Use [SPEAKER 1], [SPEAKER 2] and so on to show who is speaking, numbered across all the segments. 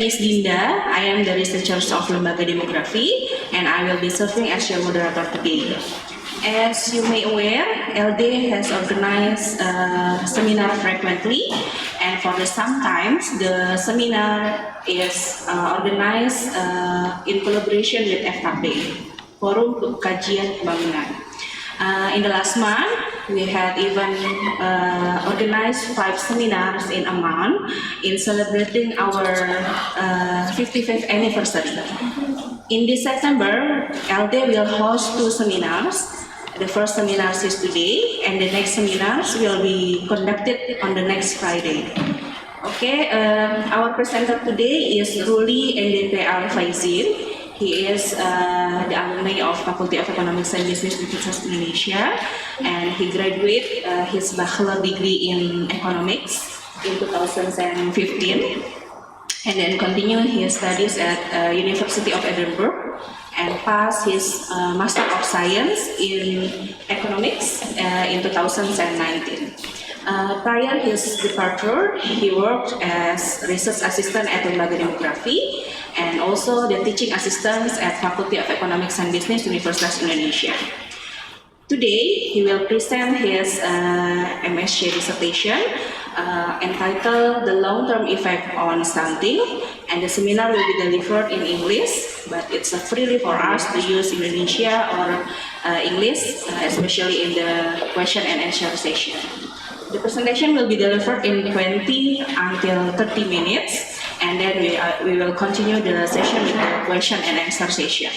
[SPEAKER 1] Is Dinda. I am the researcher of Lembaga Demografi, and I will be serving as your moderator today. As you may aware, LD has organized seminar frequently, and for sometimes the seminar is organized in collaboration with FKP, Forum Kajian Pembangunan. In the last month, we had even organized 5 seminars in a month in celebrating our 55th anniversary. In this September, LD will host 2 seminars. The first seminar is today, and the next seminars will be conducted on the next Friday. Okay, our presenter today is Ruli Endepe Faizin. He is the alumni of Faculty of Economics and Business Universitas Indonesia, and he graduated his bachelor degree in economics in 2015, and then continued his studies at University of Edinburgh and passed his Master of Science in Economics in 2019. Prior his departure, he worked as research assistant at Lembaga Demografi and also the teaching assistant at Faculty of Economics and Business Universitas Indonesia. Today, he will present his MSc dissertation entitled The Long-Term Effect on Stunting, and the seminar will be delivered in English, but it's freely for us to use Indonesia or English, especially in the question and answer session. The presentation will be delivered in 20 until 30 minutes, and then we will continue the session with the question and answer session.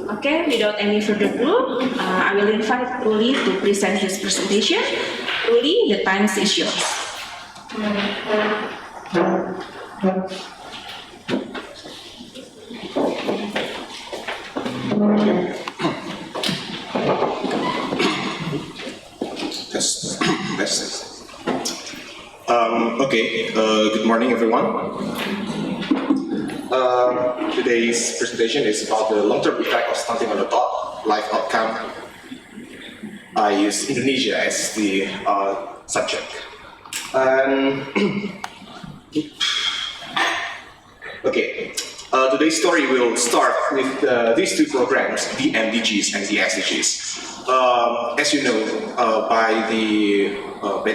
[SPEAKER 1] Okay, without any further ado, I will invite Ruli to present his presentation. Ruli, the time is yours.
[SPEAKER 2] Good morning, everyone. Today's presentation is about the long-term effect of stunting on the life outcome. I use Indonesia as the subject. Today's story will start with these 2 programs, the MDGs and the SDGs. As you know, by the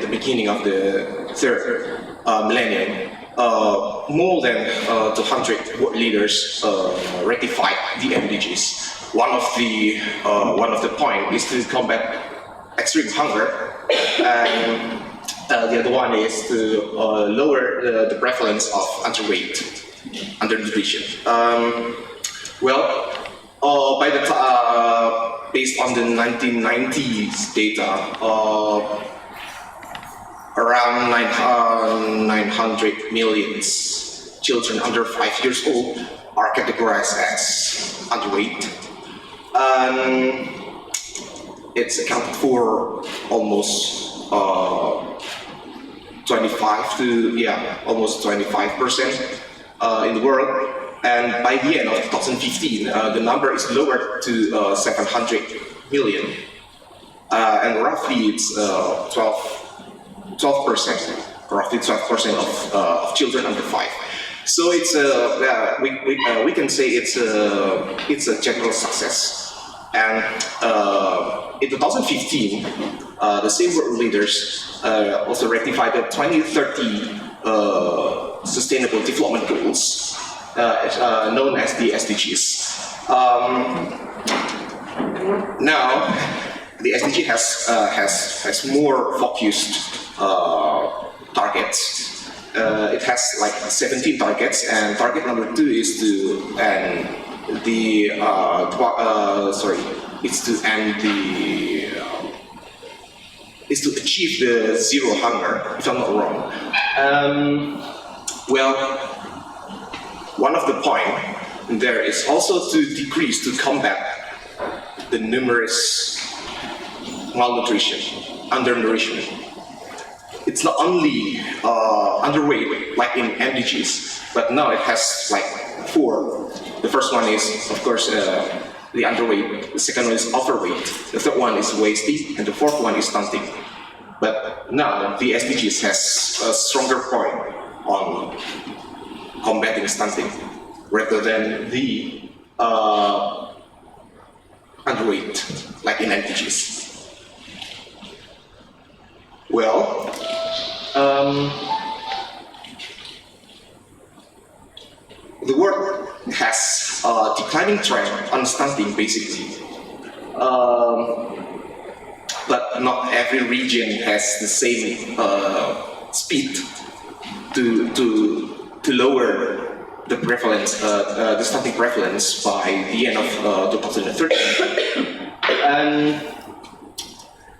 [SPEAKER 2] beginning of the 3rd millennium, more than 200 world leaders ratified the MDGs. One of the points is to combat extreme hunger, and the other one is to lower the prevalence of undernutrition. Based on the 1990s data, around 900 million children under 5 years old are categorized as underweight. It's accounted for almost 25% in the world. And by the end of 2015, the number is lowered to 700 million, and roughly it's 12%, roughly 12% of children under 5. So it's we can say it's a general success. And in 2015, the same world leaders also ratified the 2030 Sustainable Development Goals, known as the SDGs. Now, the SDG has more focused targets. It has like 17 targets, and target number 2 is to end is to achieve the zero hunger, if I'm not wrong. One of the points there is also to combat the numerous malnutrition, undernourishment. It's not only underweight like in MDGs, but now it has like 4. The first one is, of course, the underweight. The second one is overweight. The third one is wasting, and the fourth one is stunting. But now the SDGs has a stronger point on combating stunting rather than the underweight, like in MDGs. Well, the world has a declining trend on stunting, basically. But not every region has the same speed to lower the prevalence, the stunting prevalence by the end of 2013. And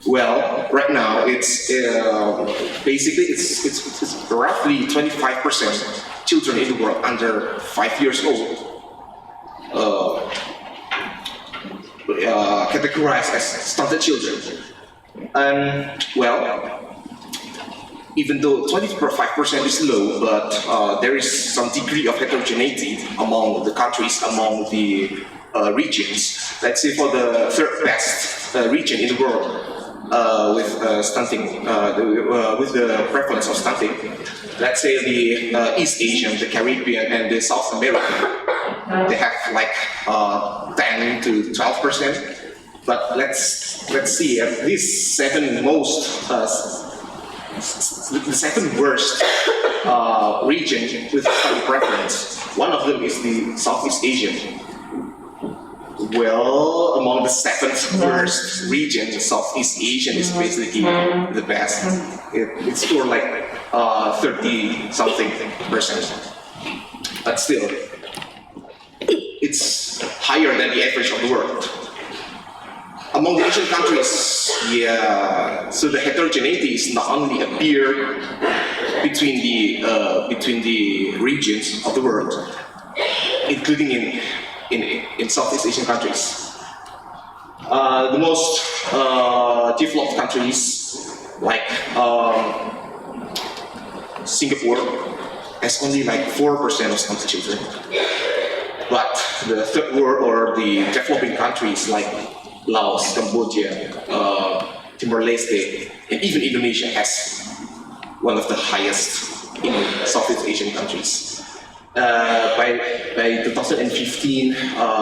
[SPEAKER 2] well, right now it's basically it's roughly 25% children in the world under 5 years old categorized as stunted children. And well, even though 25% is low, but there is some degree of heterogeneity among the countries, among the regions. Let's say for the third best region in the world with stunting, with the prevalence of stunting, let's say the East Asian, the Caribbean, and the South American, they have like 10 to 12%. But let's see these seven most. The second worst region with stunting prevalence. One of them is the Southeast Asian. Well, among the seventh worst region, the Southeast Asian is basically the best. It scored like 30-something%. But still, it's higher than the average of the world. Among the Asian countries, yeah, so the heterogeneity is not only appear between the regions of the world, including in Southeast Asian countries. The most developed countries, like Singapore, has only like 4% of stunted children. But the third world or the developing countries like Laos, Cambodia, Timor-Leste, and even Indonesia has one of the highest in Southeast Asian countries. By 2015,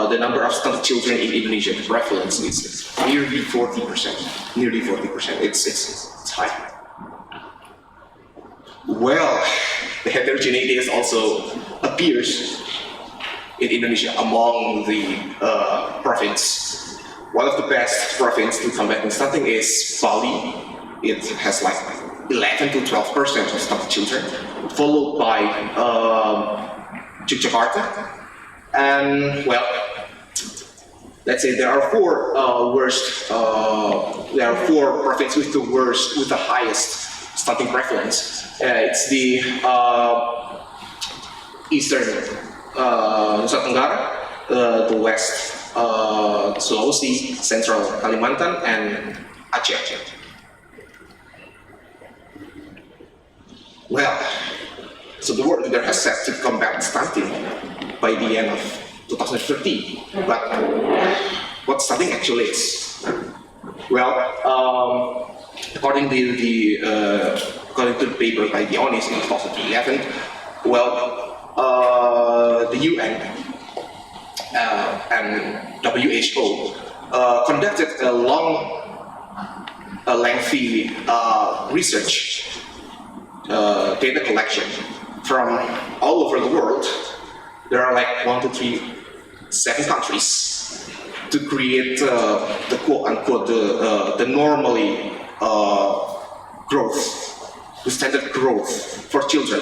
[SPEAKER 2] the number of stunted children in Indonesia, the prevalence is nearly 40%. Nearly 40%. It's high. Well, the heterogeneity is also appears in Indonesia among the province. One of the best provinces to combat stunting is Bali. It has like 11 to 12% of stunted children, followed by Yogyakarta. And well, let's say there are four provinces with the highest stunting prevalence. It's the eastern Nusa Tenggara, the west Sulawesi, Central Kalimantan, and Aceh. Well, so the world leader has set to combat stunting by the end of 2030. But what stunting actually is? Well, according to the paper by the ONIS in 2011, well, the UN and WHO conducted a lengthy research data collection from all over the world. There are like 7 countries to create the quote-unquote the normally growth, the standard growth for children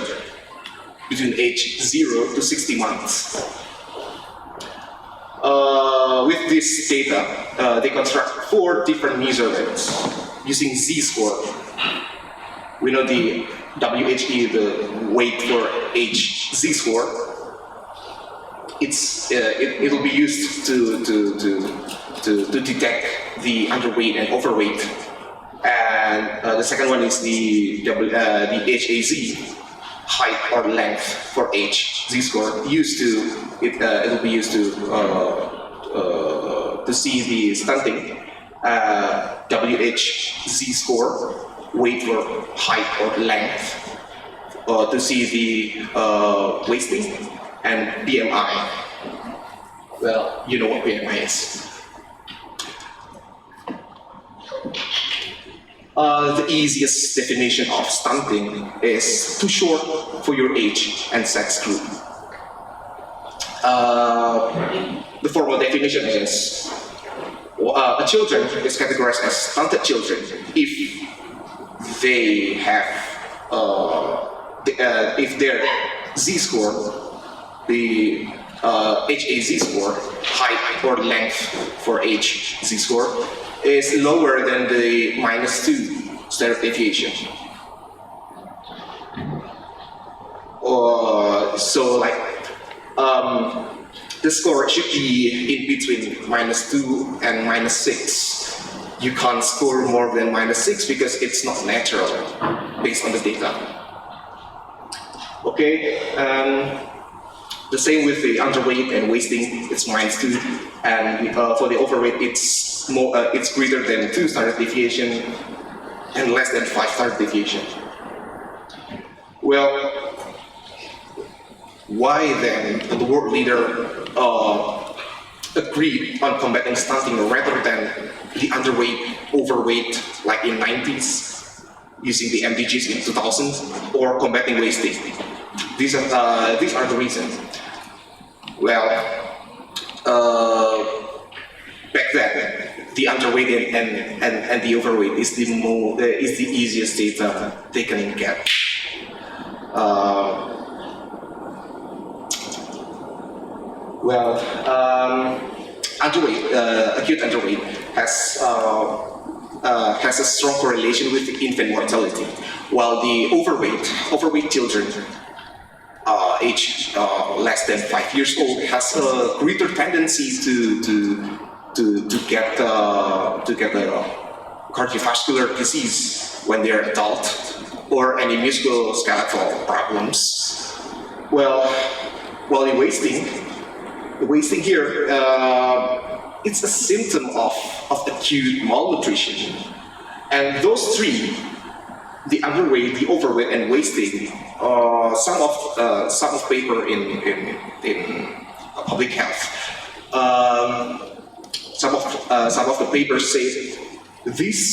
[SPEAKER 2] between age 0 to 60 months. With this data, they construct 4 different measurements using Z-score. We know the WHE, the weight for age Z-score. It will be used to detect the underweight and overweight. And the second one is the HAZ, height or length for age Z-score. It will be used to see the stunting. WH Z-score, weight for height or length. to see the wasting and BMI. Well, you know what BMI is. The easiest definition of stunting is too short for your age and sex group. The formal definition is a children is categorized as stunted children if they have if their z-score, the HAZ score, height or length for age z-score, is lower than the -2 standard deviation. So like the score should be in between -2 and -6. You can't score more than -6 because it's not natural based on the data. Okay, the same with the underweight and wasting, it's -2, and for the overweight, it's more, it's greater than 2 standard deviation and less than 5 standard deviation. Well, why then the world leader agreed on combating stunting rather than the underweight, overweight, like in 90s, using the MDGs in 2000, or combating wasting? These are the reasons. Well, back then, the underweight and the overweight is the easiest data they can get. Underweight, acute underweight has a strong correlation with infant mortality, while the overweight children aged less than 5 years old has a greater tendency to get cardiovascular disease when they're adult, or any musculoskeletal problems. Well, while the wasting here, it's a symptom of acute malnutrition. And those three, the underweight, the overweight, and wasting, some of paper in public health, some of the papers say these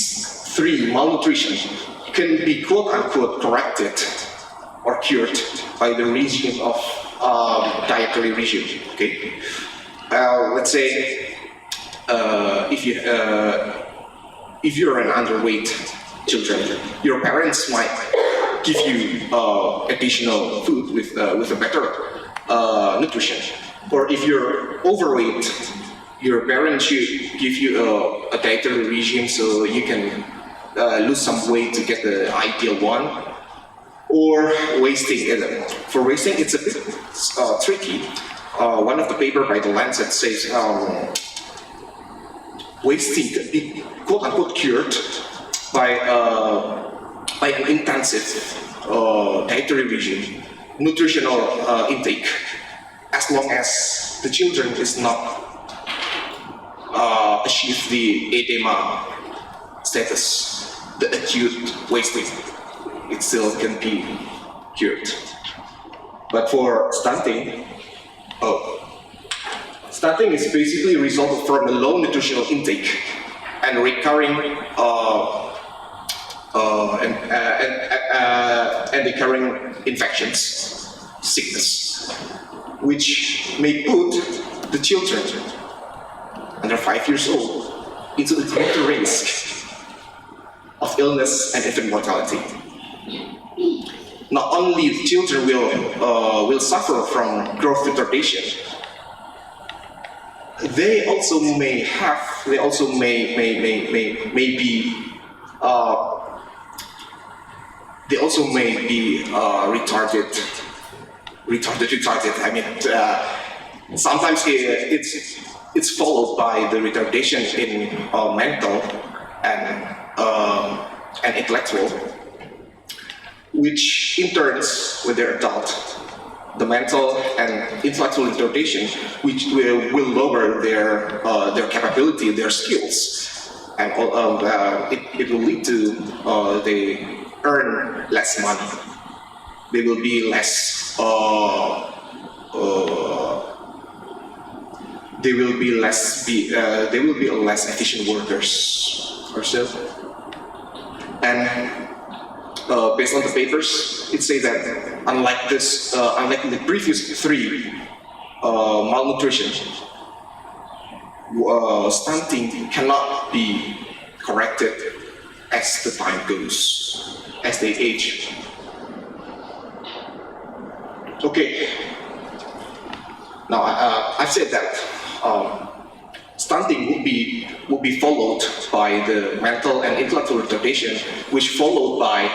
[SPEAKER 2] three malnutrition can be quote unquote corrected or cured by the regime of dietary regime. Okay, let's say if you're an underweight children, your parents might give you additional food with a better nutrition. Or if you're overweight, your parents should give you a dietary regime so you can lose some weight to get the ideal one. Or wasting. For wasting, it's a bit tricky. One of the paper by the Lancet says wasting can be quote unquote cured by an intensive dietary regime, nutritional intake, as long as the children is not achieve the edema status, the acute wasting. It still can be cured. But for stunting, stunting is basically a result from a low nutritional intake and recurring infections, sickness, which may put the children under 5 years old into a greater risk of illness and infant mortality. Not only the children will suffer from growth retardation, they also may be retarded. I mean, sometimes it's followed by the retardation in mental and intellectual, which in turns, when they're adult, the mental and intellectual retardation, which will lower their capability, their skills, and it will lead to they earn less money. they will be less they will be less efficient workers or so. And based on the papers, it says that unlike the previous three, malnutrition, stunting cannot be corrected as the time goes, as they age. Okay. Now I've said that stunting would be followed by the mental and intellectual retardation, which followed by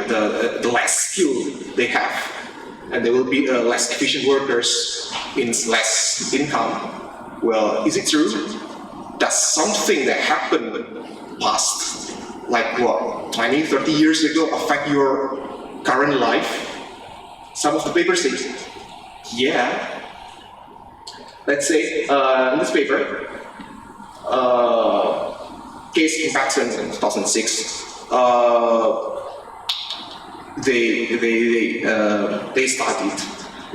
[SPEAKER 2] the less skill they have, and there will be less efficient workers in less income. Well, is it true? Does something that happened past, like what, 20, 30 years ago, affect your current life? Some of the papers say, yeah. Let's say in this paper, case in Paxson in 2006, they studied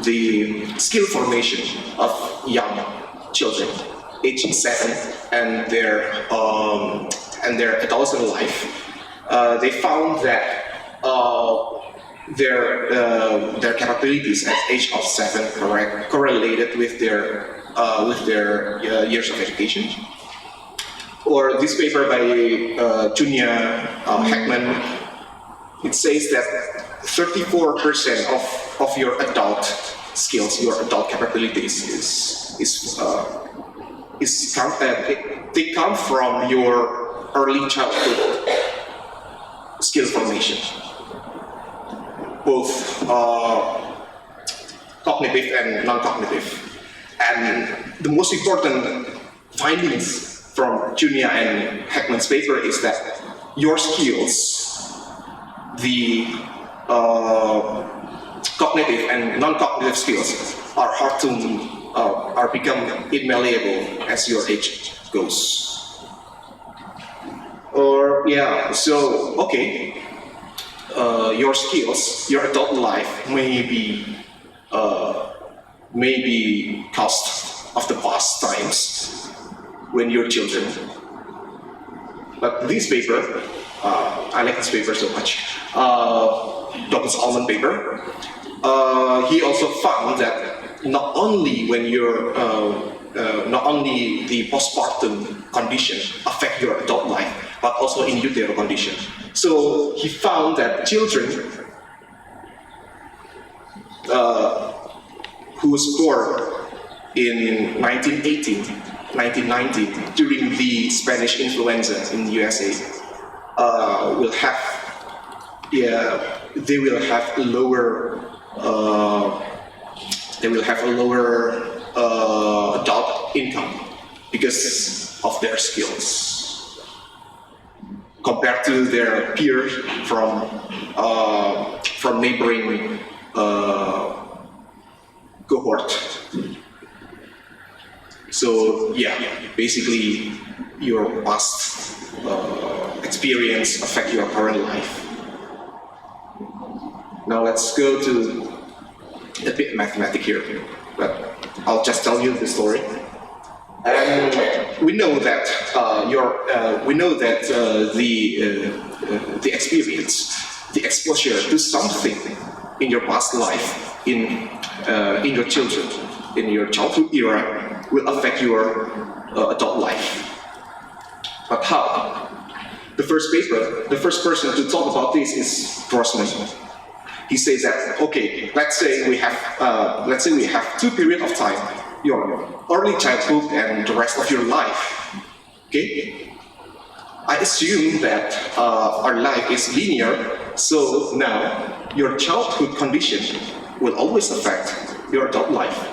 [SPEAKER 2] the skill formation of young children, aged 7, and their adolescent life. They found that their capabilities at age of 7 correlated with their years of education. Or this paper by Junia Heckman, it says that 34% of your adult skills, your adult capabilities they come from your early childhood skill formation, both cognitive and non-cognitive. And the most important findings from Junia and Heckman's paper is that your skills, the cognitive and non-cognitive skills, are become inmalleable as your age goes. Or yeah, so okay, your skills, your adult life may be cost of the past times when you're children. But this paper, I like this paper so much. Dr. Salman paper. He also found that not only when you're, not only the postpartum condition affect your adult life, but also in utero condition. So he found that children who was born in 1918, 1919, during the Spanish influenza in the USA, will have a lower adult income because of their skills compared to their peers from neighboring cohort. So yeah, basically your past experience affect your current life. Now let's go to a bit mathematics here, but I'll just tell you the story. And we know that the experience, the exposure to something in your past life, in your children, in your childhood era, will affect your adult life. But how? The first person to talk about this is Grossman. He says that, okay, let's say we have 2 periods of time, your early childhood and the rest of your life. Okay? I assume that our life is linear, so now your childhood condition will always affect your adult life.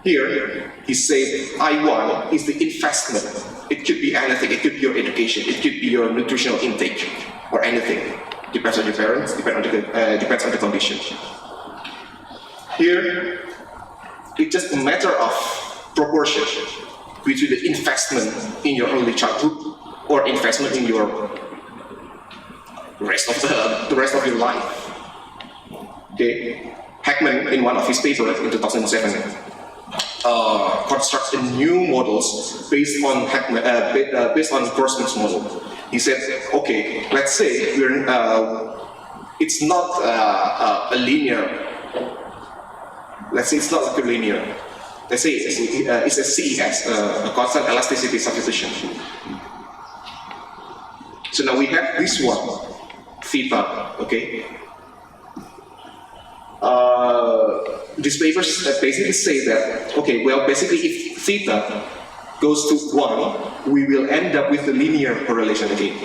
[SPEAKER 2] Here, he says I1 is the investment. It could be anything, it could be your education, it could be your nutritional intake, or anything. Depends on your parents, depends on the condition. Here, it's just a matter of proportion between the investment in your early childhood or investment in your the rest of your life. Okay, Heckman in one of his papers in 2007 constructs a new models based on based on Grossman's model. He said, okay, let's say it's not a linear. Let's say it's not like a linear. Let's say it's a CES, a constant elasticity substitution. So now we have this one, theta, okay? These papers basically say that, okay, well, basically if theta goes to 1, we will end up with the linear correlation again.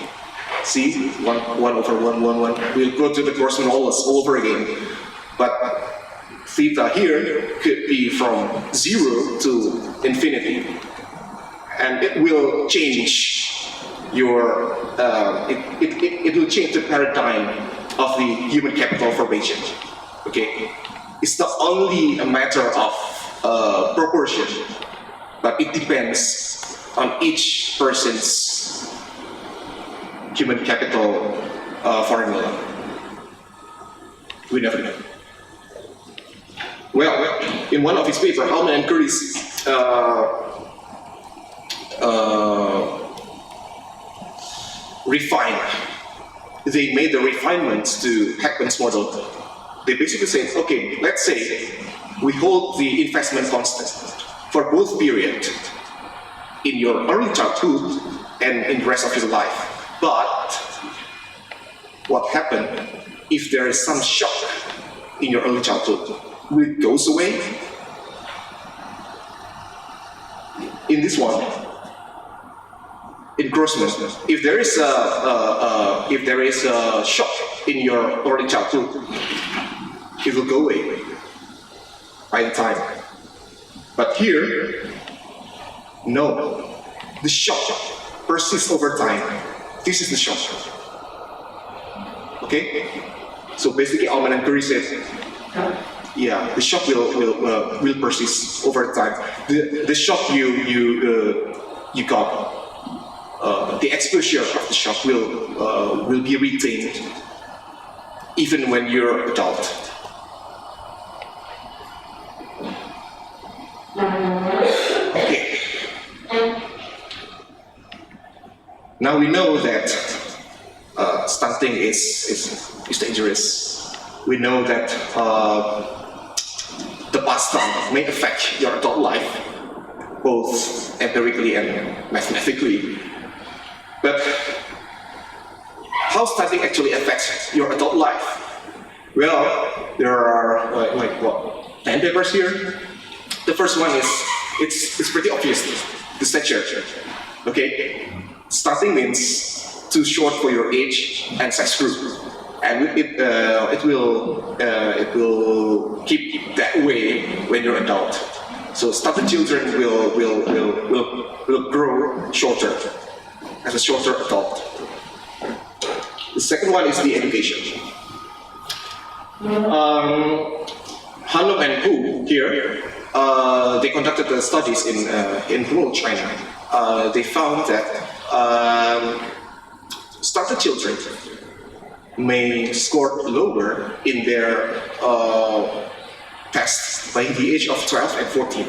[SPEAKER 2] See, 1 over 1, 1, 1. We'll go to the Grossman all over again. But theta here could be from 0 to infinity. And it will change your, it will change the paradigm of the human capital formation. Okay? It's not only a matter of proportion, but it depends on each person's human capital formula. We never know. Well, in one of his papers, Hallman and Curtis they made the refinements to Heckman's model. They basically said, okay, let's say we hold the investment constant for both periods in your early childhood and in the rest of your life. But what happens if there is some shock in your early childhood? Will it goes away? In this one, in Grossman, if there is a shock in your early childhood, it will go away by the time. But here, no, the shock persists over time. This is the shock. Okay, so basically, Alman and Curry said, yeah, the shock will persist over time. The shock you got. The exposure of the shock will be retained even when you're adult. Okay. Now we know that stunting is dangerous. We know that the pastime may affect your adult life, both empirically and mathematically. But how stunting actually affects your adult life? Well, there are like what, 10 papers here. The first one is it's pretty obvious. The stature. Okay, stunting means too short for your age and sex group, and it will keep that way when you're adult. So stunted children will grow shorter as a shorter adult. The second one is the education. Hanum and Hu here, they conducted the studies in rural China. They found that stunted children may score lower in their tests by the age of 12 and 14.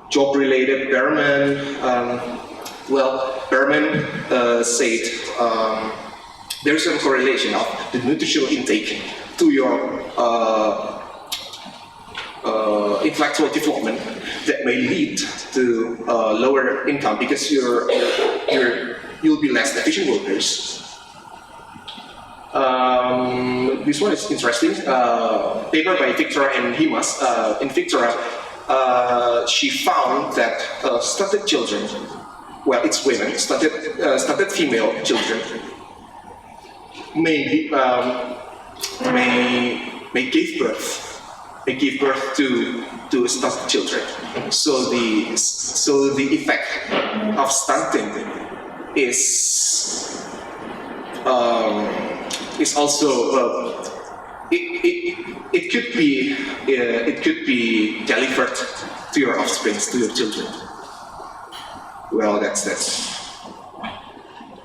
[SPEAKER 2] Job-related Berman. Berman said there is a correlation of the nutritional intake to your intellectual development that may lead to lower income because you'll be less efficient workers. This one is interesting. Paper by Victoria and Himas. In Victoria, she found that stunted children, well, it's women, stunted female children may give birth to stunted children. So the effect of stunting is also it could be delivered to your offspring, to your children. Well, that's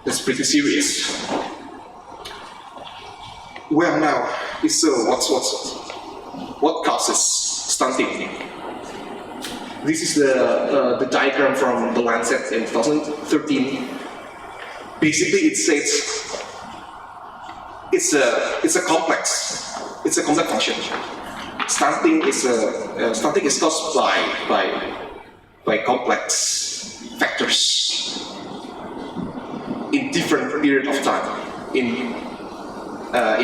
[SPEAKER 2] That's pretty serious. Well, now, so what causes stunting? This is the diagram from the Lancet in 2013. Basically, it says it's a complex function. Stunting is caused by complex factors in different period of time in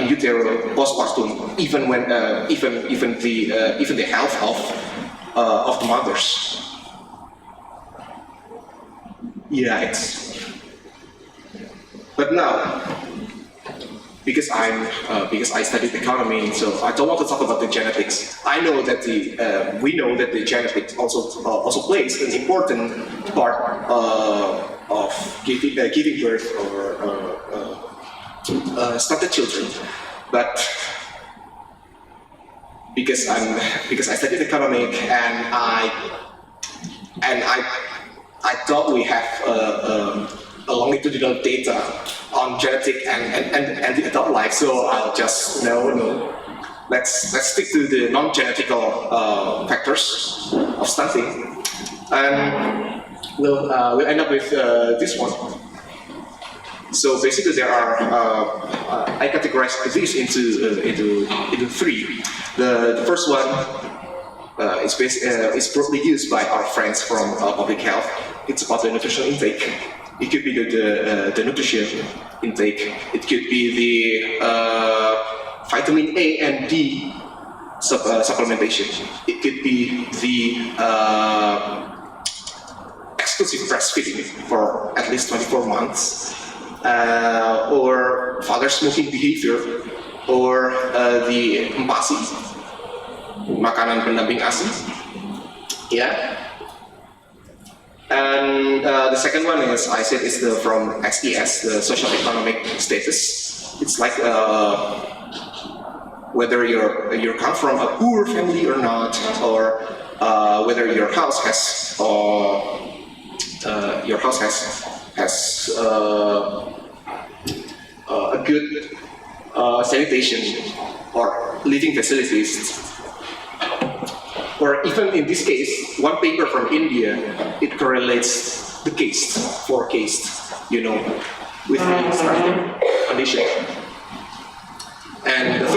[SPEAKER 2] utero, postpartum, even when even the health of the mothers. Yeah, but now, because I studied economy, so I don't want to talk about the genetics. I know that we know that the genetics also plays an important part of giving birth or stunted children, but because I studied economic and I thought we have a longitudinal data on genetic and the adult life, so I'll just no. Let's stick to the non-genetical factors of stunting, and we'll end up with this one. So basically, there are I categorize this into three. The first one is broadly used by our friends from public health. It's about the nutritional intake. It could be the nutrition intake. It could be the vitamin A and D supplementation. It could be the exclusive breastfeeding for at least 24 months, or father smoking behavior, or the MPASI, makanan pendamping ASI. Yeah. And the second one is, I said, is from SES, the social economic status. It's like whether you come from a poor family or not, or whether your house has a good sanitation or living facilities. Or even in this case, one paper from India, it correlates the caste, for caste, with the stunting condition. And the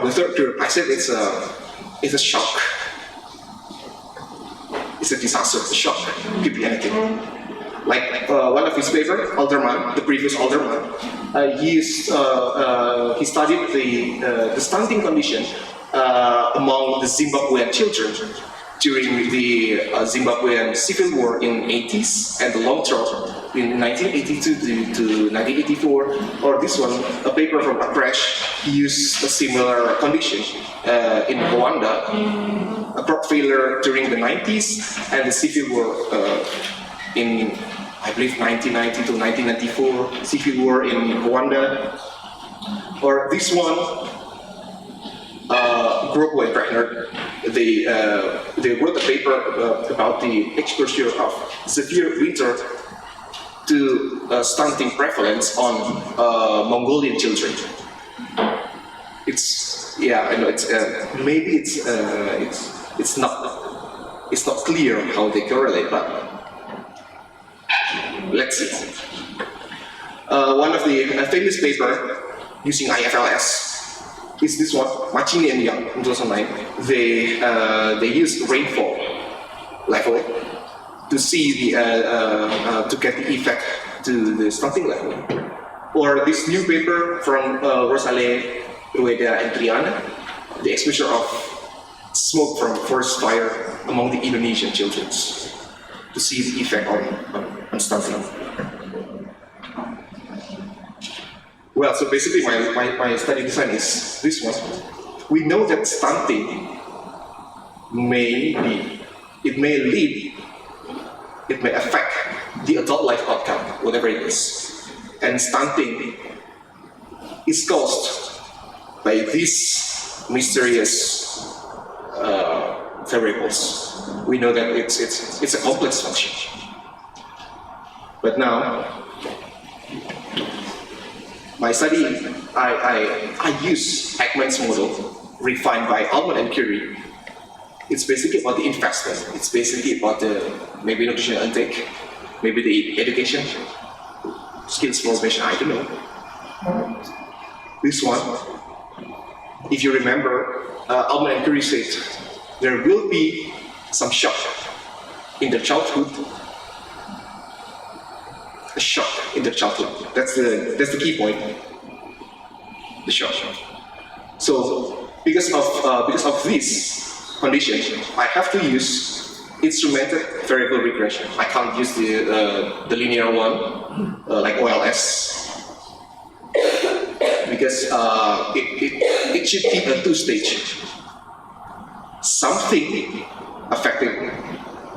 [SPEAKER 2] third group, I said it's a shock. It's a disaster, a shock, it could be anything. Like one of his papers, Alderman, the previous Alderman, he studied the stunting condition among the Zimbabwean children during the Zimbabwean civil war in 80s and the long drought in 1982 to 1984. Or this one, a paper from Acara, used a similar condition in Rwanda, a crop failure during the 90s and the civil war in, I believe, 1990 to 1994, civil war in Rwanda. Or this one, group went pregnant. They wrote a paper about the exposure of severe winter to stunting prevalence on Mongolian children. I know maybe it's not clear how they correlate, but let's see. One of the famous paper using IFLS is this one, Machini and Young in 2009. They used rainfall level to see to get the effect to the stunting level. Or this new paper from Rosale, Rueda, and Triana, the exposure of smoke from forest fire among the Indonesian children, to see the effect on stunting. Well, so basically my study design is this one. We know that stunting may affect the adult life outcome, whatever it is. And stunting is caused by these mysterious variables. We know that it's a complex function. But now, My study, I use Ekman's model, refined by Almond and Curie. It's basically about the investment. It's basically about the maybe nutritional intake, maybe the education, skills formation, I don't know. This one, if you remember, Almond and Curie said there will be some shock in the childhood. A shock in the childhood. That's the key point. The shock. So because of this condition, I have to use instrumented variable regression. I can't use the linear one like OLS because it should be a two-stage. Something affecting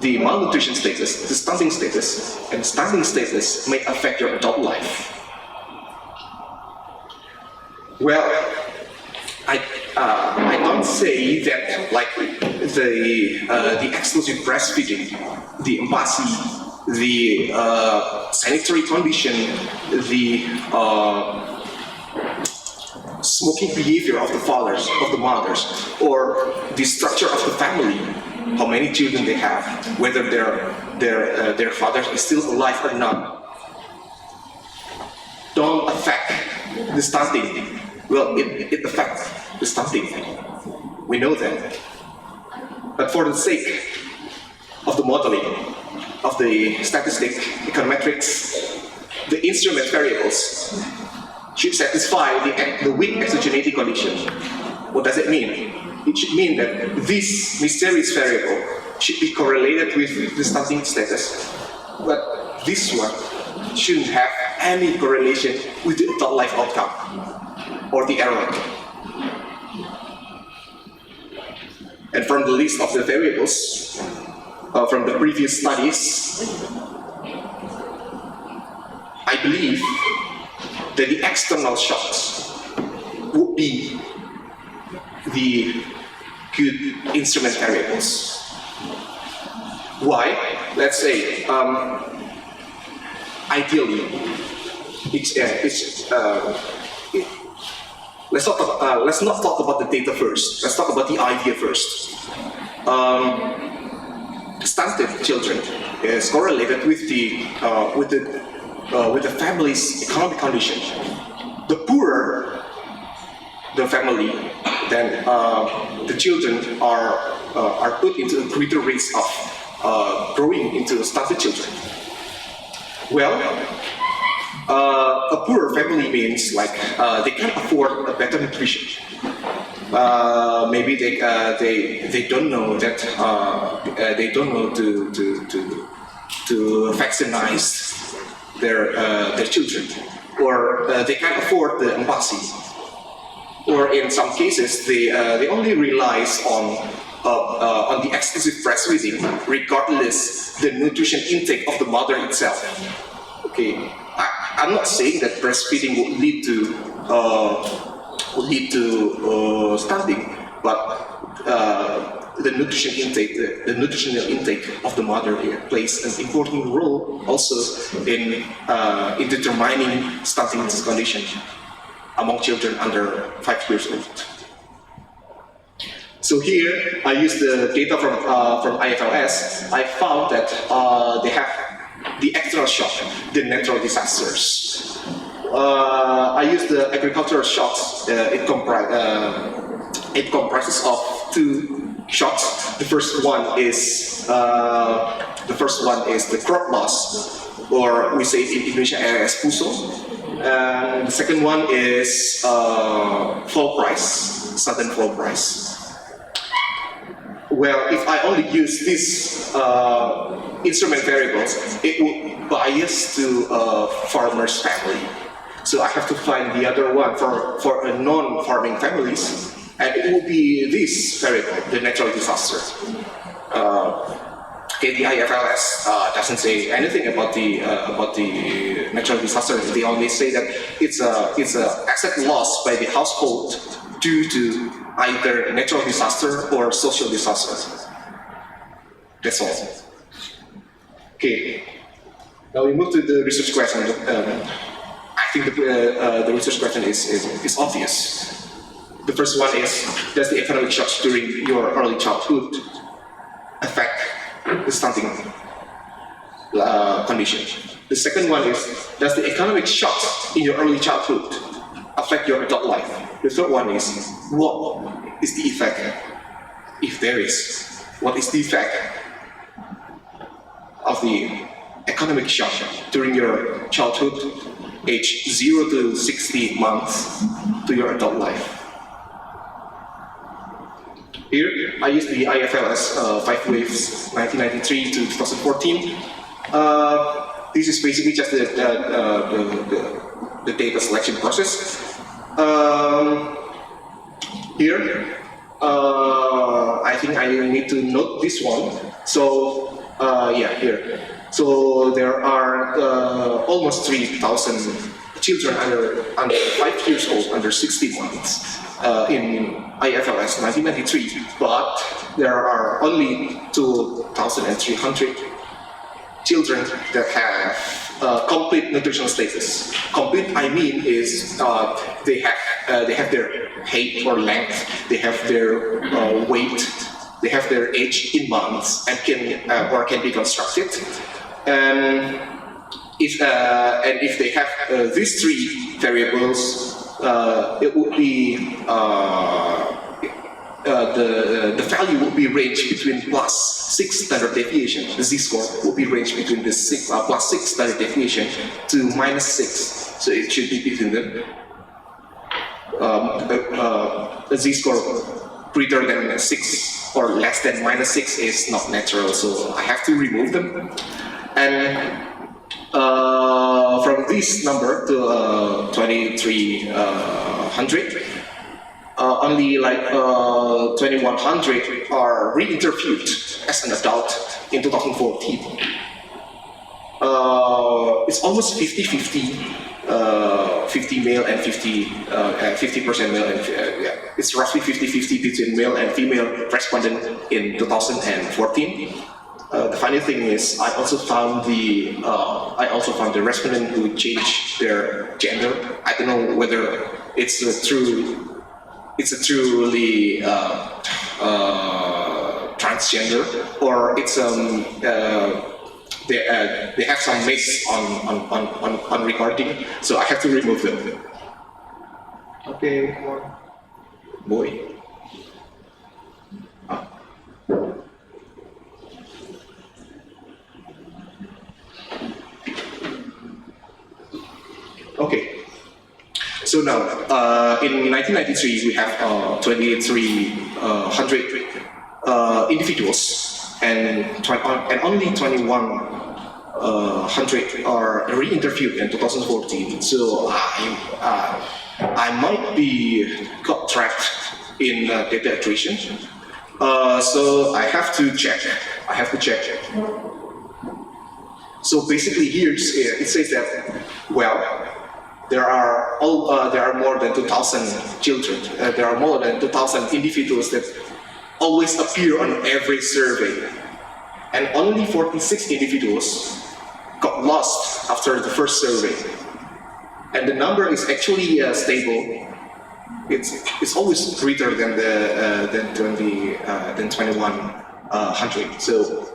[SPEAKER 2] the malnutrition status, the stunting status, and stunting status may affect your adult life. Well, I don't say that like the exclusive breastfeeding, the empathy, the sanitary condition, the smoking behavior of the fathers, of the mothers, or the structure of the family, how many children they have, whether their father is still alive or not, don't affect the stunting. Well, it affects the stunting. We know that. But for the sake of the modeling, of the statistic, econometrics, the instrument variables should satisfy the weak exogeneity condition. What does it mean? It should mean that this mysterious variable should be correlated with the stunting status, but this one shouldn't have any correlation with the adult life outcome or the error. And from the list of the variables from the previous studies, I believe that the external shocks would be the good instrument variables. Why? Let's say, ideally, let's not talk about the data first. Let's talk about the idea first. Stunted children is correlated with the family's economic condition. The poorer the family, then the children are put into a greater risk of growing into stunted children. Well, a poorer family means like they can't afford a better nutrition. Maybe they don't know that they don't know to vaccinize their children, or they can't afford the empathy. Or in some cases, they only relies on the exclusive breastfeeding, regardless the nutrition intake of the mother itself. Okay, I'm not saying that breastfeeding would lead to stunting, but the nutrition intake, the nutritional intake of the mother plays an important role also in determining stunting condition among children under 5 years old. So here I use the data from IFLS. I found that they have the external shock, the natural disasters. I use the agricultural shocks. It comprises of 2 shocks. The first one is the crop loss, or we say in Indonesia as puso. The second one is flow price, sudden flow price. Well, if I only use these instrument variables, it will bias to farmer's family. So I have to find the other one for a non-farming families, and it will be this variable, the natural disaster. Okay, the IFLS doesn't say anything about the natural disaster. They only say that it's a asset loss by the household due to either natural disaster or social disaster. That's all. Okay. Now we move to the research question. I think the research question is obvious. The first one is, does the economic shocks during your early childhood affect the stunting condition? The second one is, does the economic shocks in your early childhood affect your adult life? The third one is, what is the effect, if there is, what is the effect of the economic shock during your childhood, age 0 to 60 months, to your adult life? Here, I use the IFLS 5 waves 1993 to 2014. This is basically just the data selection process. Here, I think I need to note this one. So, yeah, here. So there are almost 3,000 children under 5 years old, under 60 months, in IFLS 1993, but there are only 2,300 children that have complete nutritional status. Complete, I mean, is they have their height or length, they have their weight, they have their age in months, and can be constructed. If they have these three variables, it would be the value would be ranged between +6 standard deviation. The z-score will be ranged between the +6 standard deviation to -6. So it should be between them. The z-score greater than 6 or less than -6 is not natural, so I have to remove them. And from this number to 2,300, only like 2,100 are re-interviewed as an adult in 2014. It's almost 50-50, 50 male and 50% male, and yeah, it's roughly 50-50 between male and female respondent in 2014. The funny thing is, I also found the respondent who changed their gender. I don't know whether it's a truly transgender, or it's they have some miss on recording, so I have to remove them. Okay, one boy. Okay, so now in 1993 we have 2,300 individuals, and only 2,100 are re-interviewed in 2014. So I might be got trapped in data attrition. So I have to check. So basically here it says that, well, there are more than 2,000 children. There are more than 2,000 individuals that always appear on every survey, and only 46 individuals got lost after the first survey. And the number is actually stable. It's always greater than 2,100. So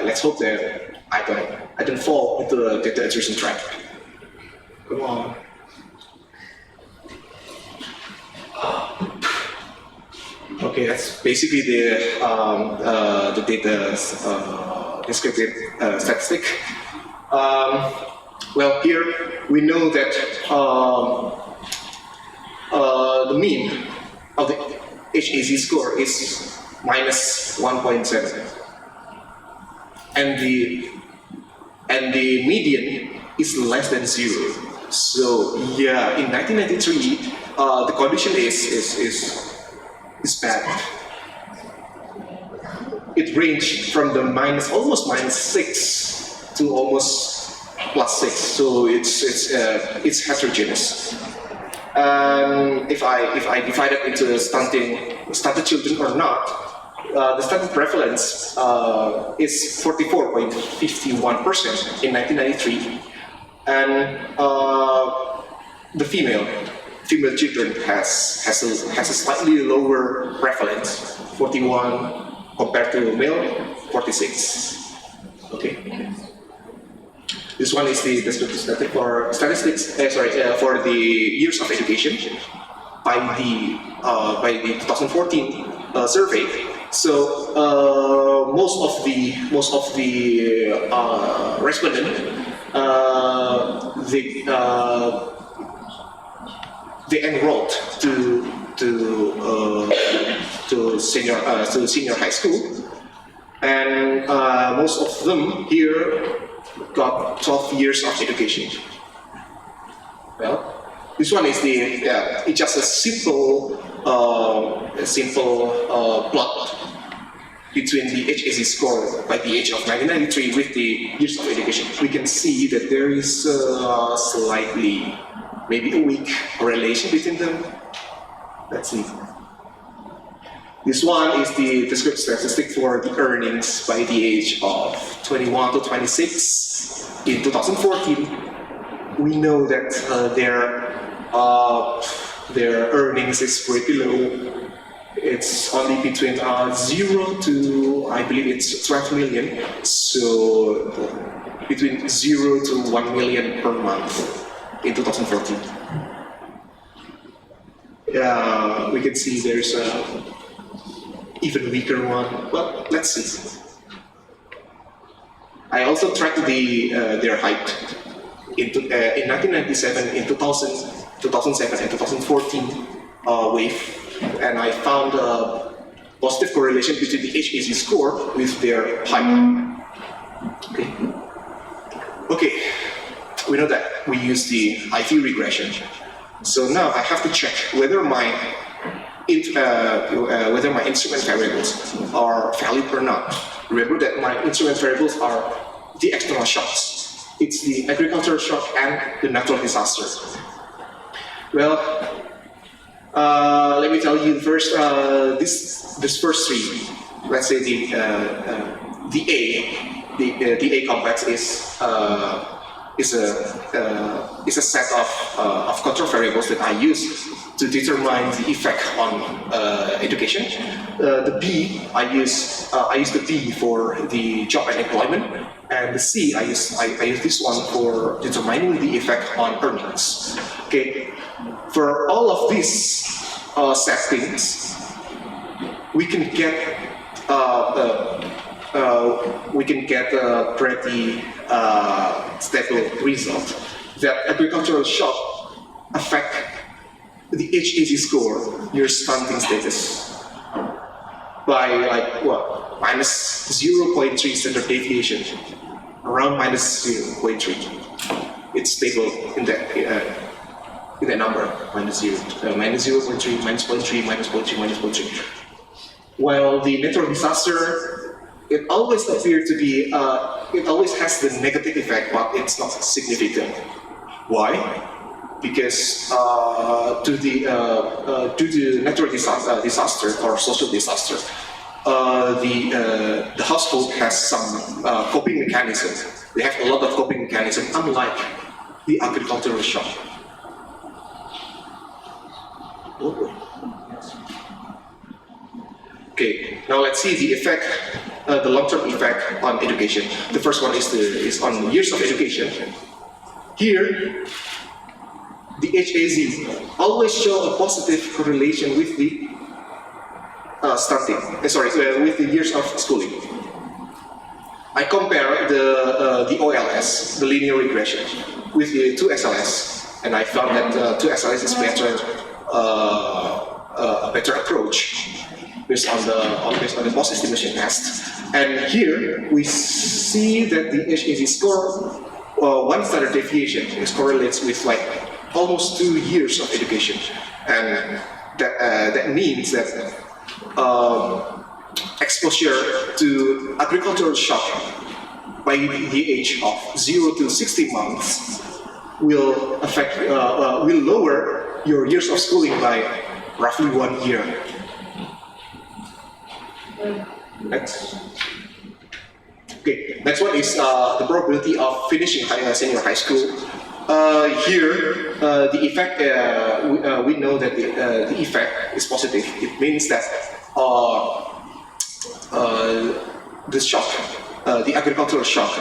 [SPEAKER 2] let's hope that I don't fall into the data attrition trap. Come on. Okay, that's basically the data descriptive statistic. Well, here we know that the mean of the HAZ score is -1.7, and the median is less than 0. So yeah, in 1993, the condition is bad. It ranged from the almost -6 to almost +6. So it's heterogeneous. If I divide it into stunted children or not, the stunted prevalence is 44.51% in 1993, and the female children has a slightly lower prevalence, 41 compared to male, 46. Okay. This one is the descriptive static for statistics. For the years of education by the 2014 survey. So most of the respondents they enrolled to senior high school, and most of them here got 12 years of education. Well, this one is it's just a simple plot between the HAC score by the age of 1993 with the years of education. We can see that there is slightly, maybe a weak correlation between them. Let's see. This one is the descriptive statistic for the earnings by the age of 21 to 26 in 2014. We know that their earnings is pretty low. It's only between 0 to, I believe it's 12 million. So between 0 to 1 million per month in 2014. We can see there's a even weaker one, but let's see. I also tracked their height in 1997, in 2000, 2007, and 2014 wave, and I found a positive correlation between the HAC score with their height. Okay, we know that we use the IV regression. So now I have to check whether my instrument variables are valid or not. Remember that my instrument variables are the external shocks. It's the agricultural shock and the natural disaster. Well, let me tell you first. This first three. Let's say the A complex is a set of control variables that I use to determine the effect on education. The B, I use the B for the job and employment, and the C, I use this one for determining the effect on earnings. Okay, for all of these settings, we can get a pretty stable result that agricultural shock affect the HAC score, your stunting status, by like what, minus 0.3 standard deviation, around minus 0.3. It's stable in that number, minus 0.3, minus 0.3, minus 0.3, minus 0.3, minus 0.3. While the natural disaster, it always appears to be, it always has the negative effect, but it's not significant. Why? Because due to natural disaster or social disaster, the household has some coping mechanism. They have a lot of coping mechanism, unlike the agricultural shock. Okay, now let's see the effect, the long-term effect on education. The first one is on years of education. Here, the HAC always show a positive correlation with the stunting. With the years of schooling. I compare the OLS, the linear regression, with the 2SLS, and I found that 2SLS is a better approach based on the post-estimation test. And here we see that the HAC score, one standard deviation, is correlates with like almost 2 years of education, and that means that exposure to agricultural shock by the age of 0 to 60 months will lower your years of schooling by roughly 1 year. Next. Okay, next one is the probability of finishing senior high school Here, the effect, we know that the effect is positive. It means that the shock, the agricultural shock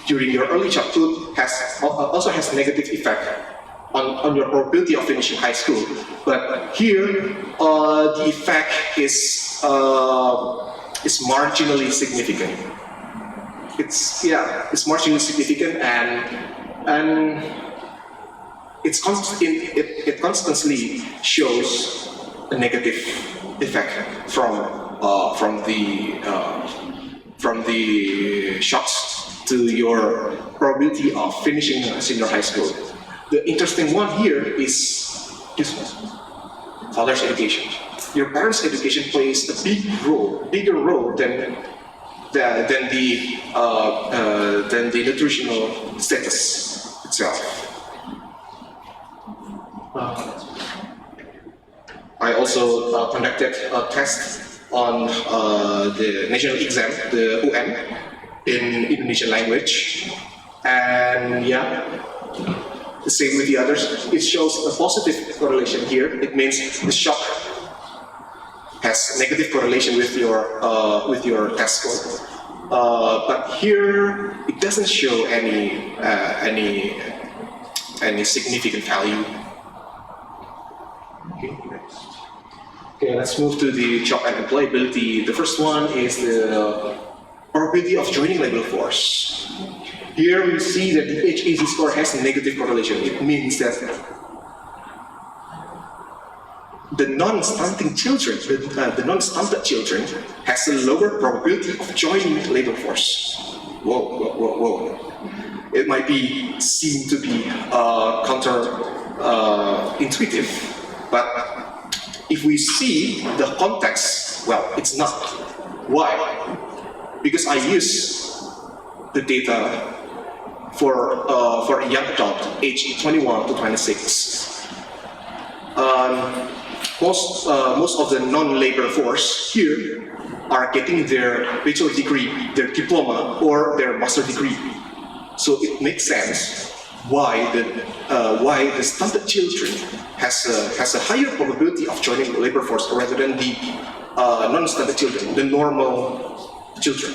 [SPEAKER 2] during your early childhood also has negative effect on your probability of finishing high school. But here, the effect is marginally significant. It's marginally significant, and it constantly shows a negative effect from the shocks to your probability of finishing senior high school. The interesting one here is this one, father's education. Your parents' education plays a bigger role than the nutritional status itself. I also conducted a test on the national exam, the UN, in Indonesian language, and the same with the others. It shows a positive correlation here. It means the shock has negative correlation with your test score. But here it doesn't show any significant value. Okay, let's move to the job and employability. The first one is the probability of joining labor force. Here we see that the HAZ score has a negative correlation. It means that the non-stunting children, the non-stunted children, has a lower probability of joining labor force. Whoa. It might be seen to be counter-intuitive, but if we see the context, well, it's not. Why? Because I use the data for a young adult, aged 21 to 26. Most of the non-labor force here are getting their bachelor degree, their diploma, or their master degree. So it makes sense why the stunted children has a higher probability of joining the labor force rather than the non-stunted children, the normal children,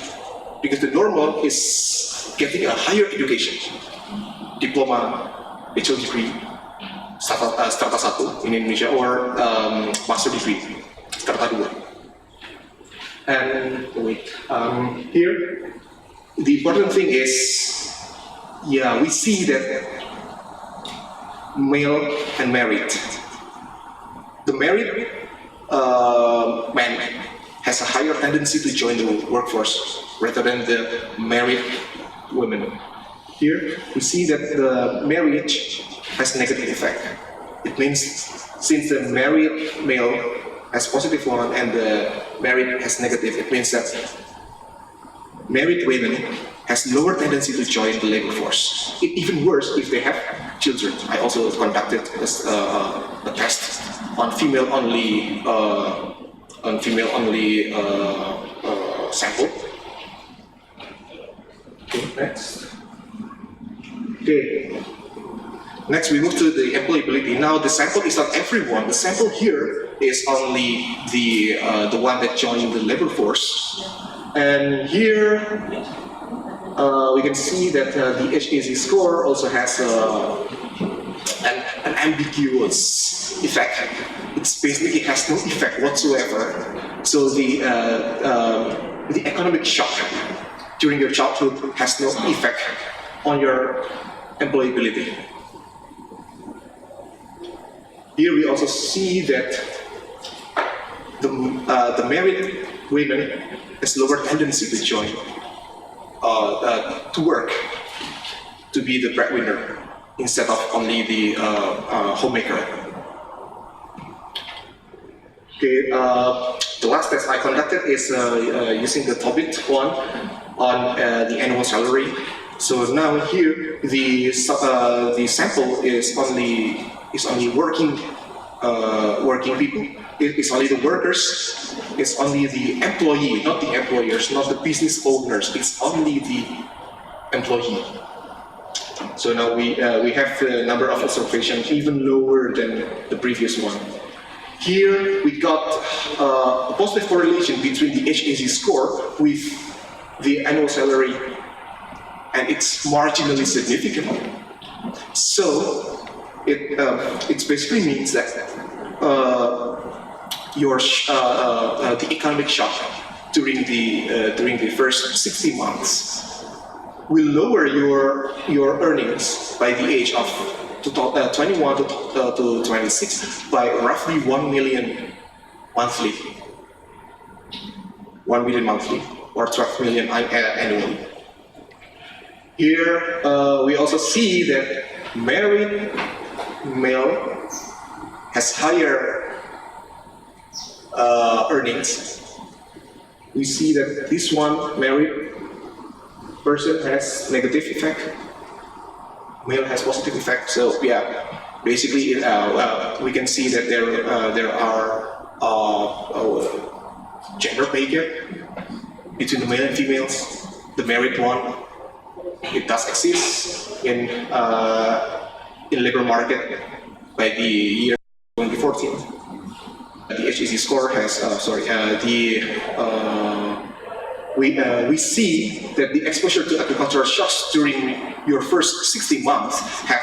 [SPEAKER 2] because the normal is getting a higher education, diploma, bachelor degree, strata 1 in Indonesia, or master degree, strata 2. And here, the important thing is, we see that male and married. The married man has a higher tendency to join the workforce rather than the married women. Here, we see that the marriage has negative effect. It means since the married male has positive one and the married has negative, it means that married women has lower tendency to join the labor force. Even worse if they have children. I also conducted a test on female-only sample. Okay, next. Okay. Next, we move to the employability. Now, the sample is not everyone. The sample here is only the one that joined the labor force. And here, we can see that the HAZ score also has an ambiguous effect. It basically has no effect whatsoever. So the economic shock during your childhood has no effect on your employability. Here we also see that the married women has lower tendency to join, to work, to be the breadwinner instead of only the homemaker. Okay, the last test I conducted is using the Tobit one on the annual salary. So now here the sample is only working people. It's only the workers. It's only the employee, not the employers, not the business owners. It's only the employee. So now we have the number of observations even lower than the previous one. Here we got a positive correlation between the HAZ score with the annual salary, and it's marginally significant. So it basically means that the economic shock during the first 60 months will lower your earnings by the age of 21 to 26 by roughly 1 million monthly. 1 million monthly, or 12 million annually. Here we also see that married male has higher earnings. We see that this one, married person, has negative effect, male has positive effect. So yeah, basically we can see that there are gender pay gap between the male and females. The married one, it does exist in labor market by the year 2014. The HAZ score has we see that the exposure to agricultural shocks during your first 60 months have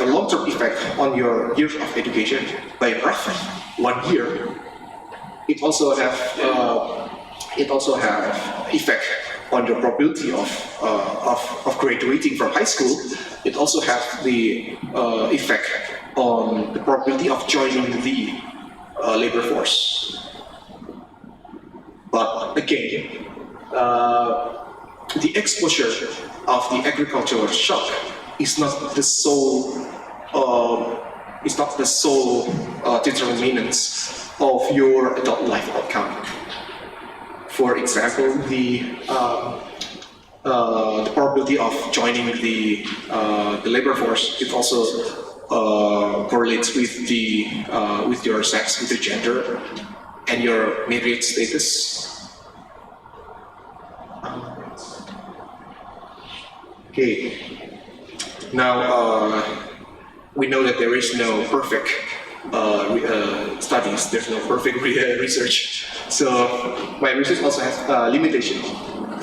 [SPEAKER 2] a long-term effect on your years of education by roughly 1 year. It also have effect on your probability of graduating from high school. It also has the effect on the probability of joining the labor force. But again, the exposure of the agricultural shock is not the sole determinants of your adult life outcome. For example, the probability of joining the labor force, it also correlates with your sex, with your gender, and your marriage status. Okay. Now we know that there is no perfect studies. There's no perfect research. So my research also has limitations.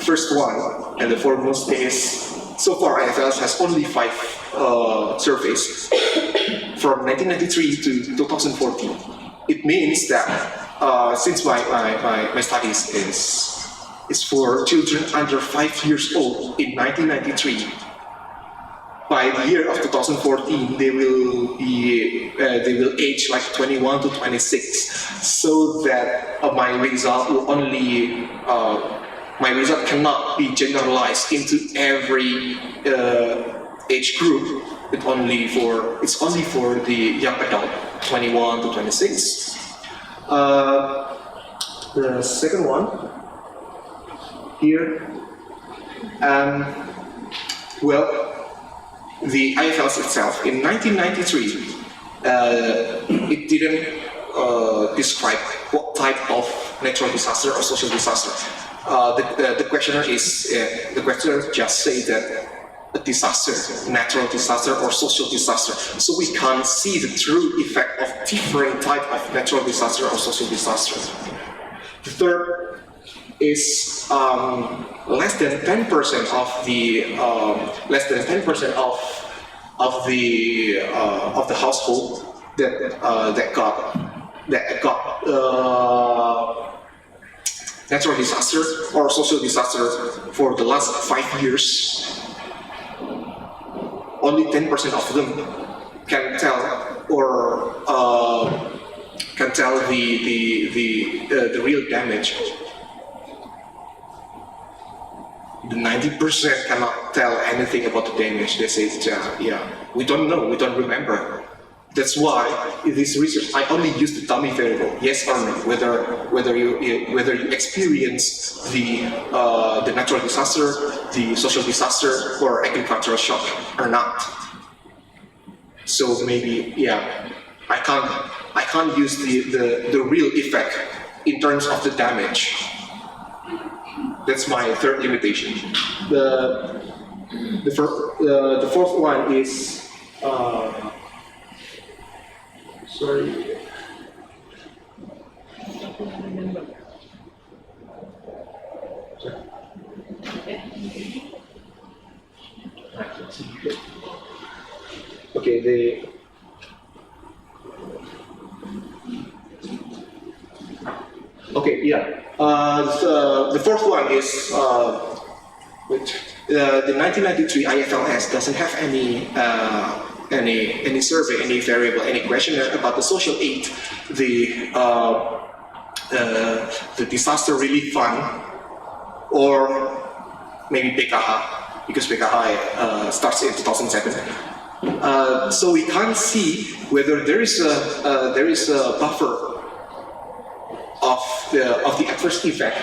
[SPEAKER 2] First one, and the foremost, is so far IFLS has only 5 surveys from 1993 to 2014. It means that since my studies is for children under 5 years old in 1993, by the year of 2014 they will age like 21 to 26, so that my result cannot be generalized into every age group. It's only for the young adult, 21 to 26. The second one here, the IFLS itself in 1993, it didn't describe what type of natural disaster or social disaster. The questionnaire just say that a disaster, natural disaster or social disaster. So we can't see the true effect of different type of natural disaster or social disaster. The third is less than 10% of the household that got natural disaster or social disaster for the last 5 years. Only 10% of them can tell the real damage. The 90% cannot tell anything about the damage. They say, we don't know, we don't remember. That's why in this research I only use the dummy variable, yes or no, whether you experience the natural disaster, the social disaster, or agricultural shock or not. So maybe I can't use the real effect in terms of the damage. That's my third limitation. The the fourth one is sorry. Okay, the fourth one is the 1993 IFLS doesn't have any survey, any variable, any questionnaire about the social aid, the disaster relief fund, or maybe PKH, because PKH starts in 2007. So we can't see whether there is a buffer of the adverse effect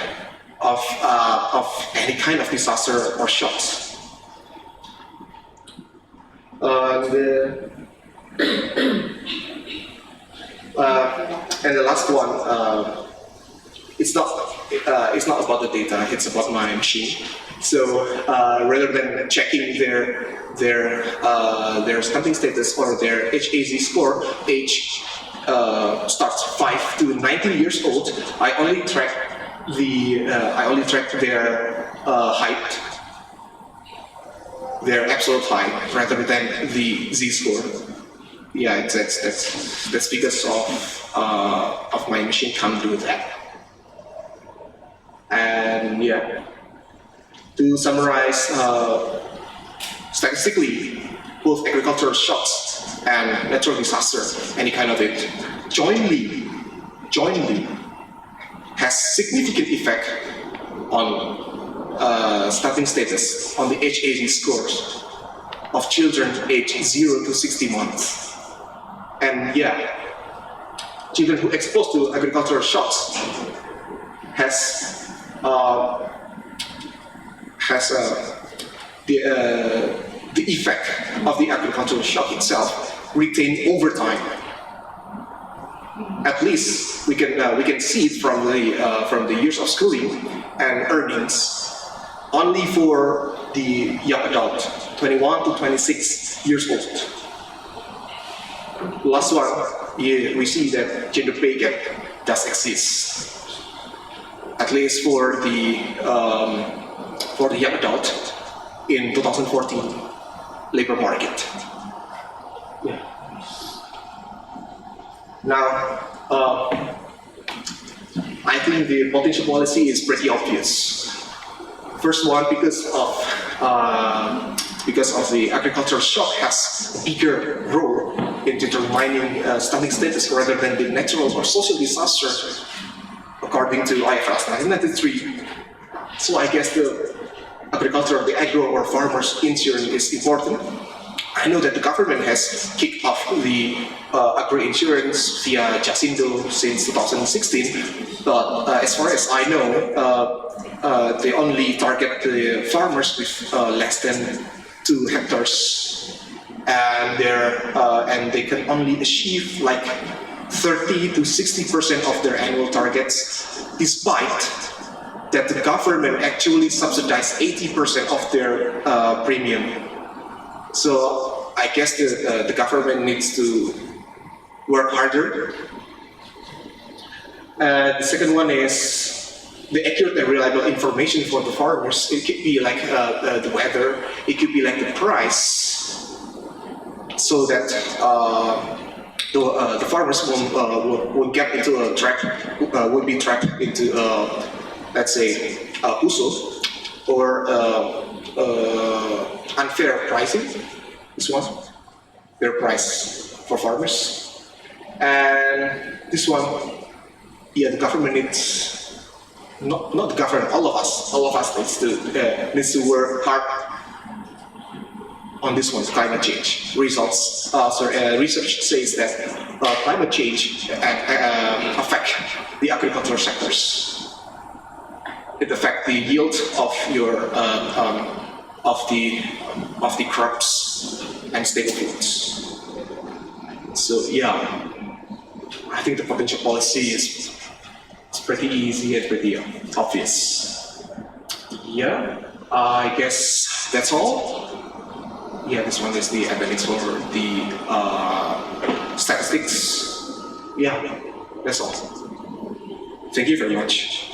[SPEAKER 2] of any kind of disaster or shocks. And the last one, it's not about the data, it's about my machine. So rather than checking their stunting status or their HAZ score, age starts 5 to 19 years old, I only track their height, their absolute height, rather than the z-score. Yeah, that's because of my machine can't do that. And yeah, to summarize, statistically, both agricultural shocks and natural disaster, any kind of it, jointly has significant effect on stunting status, on the HAZ scores of children aged 0 to 60 months. And yeah, children who exposed to agricultural shocks has the effect of the agricultural shock itself retained over time. At least we can see it from the years of schooling and earnings. Only for the young adult, 21 to 26 years old. Last one, we see that gender pay gap does exist. At least for the young adult in 2014 labor market. Yeah. Now, I think the potential policy is pretty obvious. First one, because of the agricultural shock has a bigger role in determining stunting status rather than the natural or social disaster, according to IFLS 1993. So I guess the agriculture, the agro or farmers insurance is important. I know that the government has kicked off the agro insurance via Jacindo since 2016, but as far as I know, they only target the farmers with less than 2 hectares, and they can only achieve like 30 to 60% of their annual targets, despite that the government actually subsidized 80% of their premium. So I guess the government needs to work harder. The second one is the accurate and reliable information for the farmers. It could be like the weather, it could be like the price, so that the farmers will get into a track, will be tracked into let's say usos or unfair pricing. This one, fair price for farmers. And this one, yeah, the government needs, not the government, all of us needs to work hard on this one, climate change. Research says that climate change affect the agricultural sectors. It affects the yield of your of the crops and staple foods. So yeah, I think the potential policy is pretty easy and pretty obvious. Yeah, I guess that's all. Yeah, this one is the appendix for the statistics. Yeah, that's all. Thank you very much.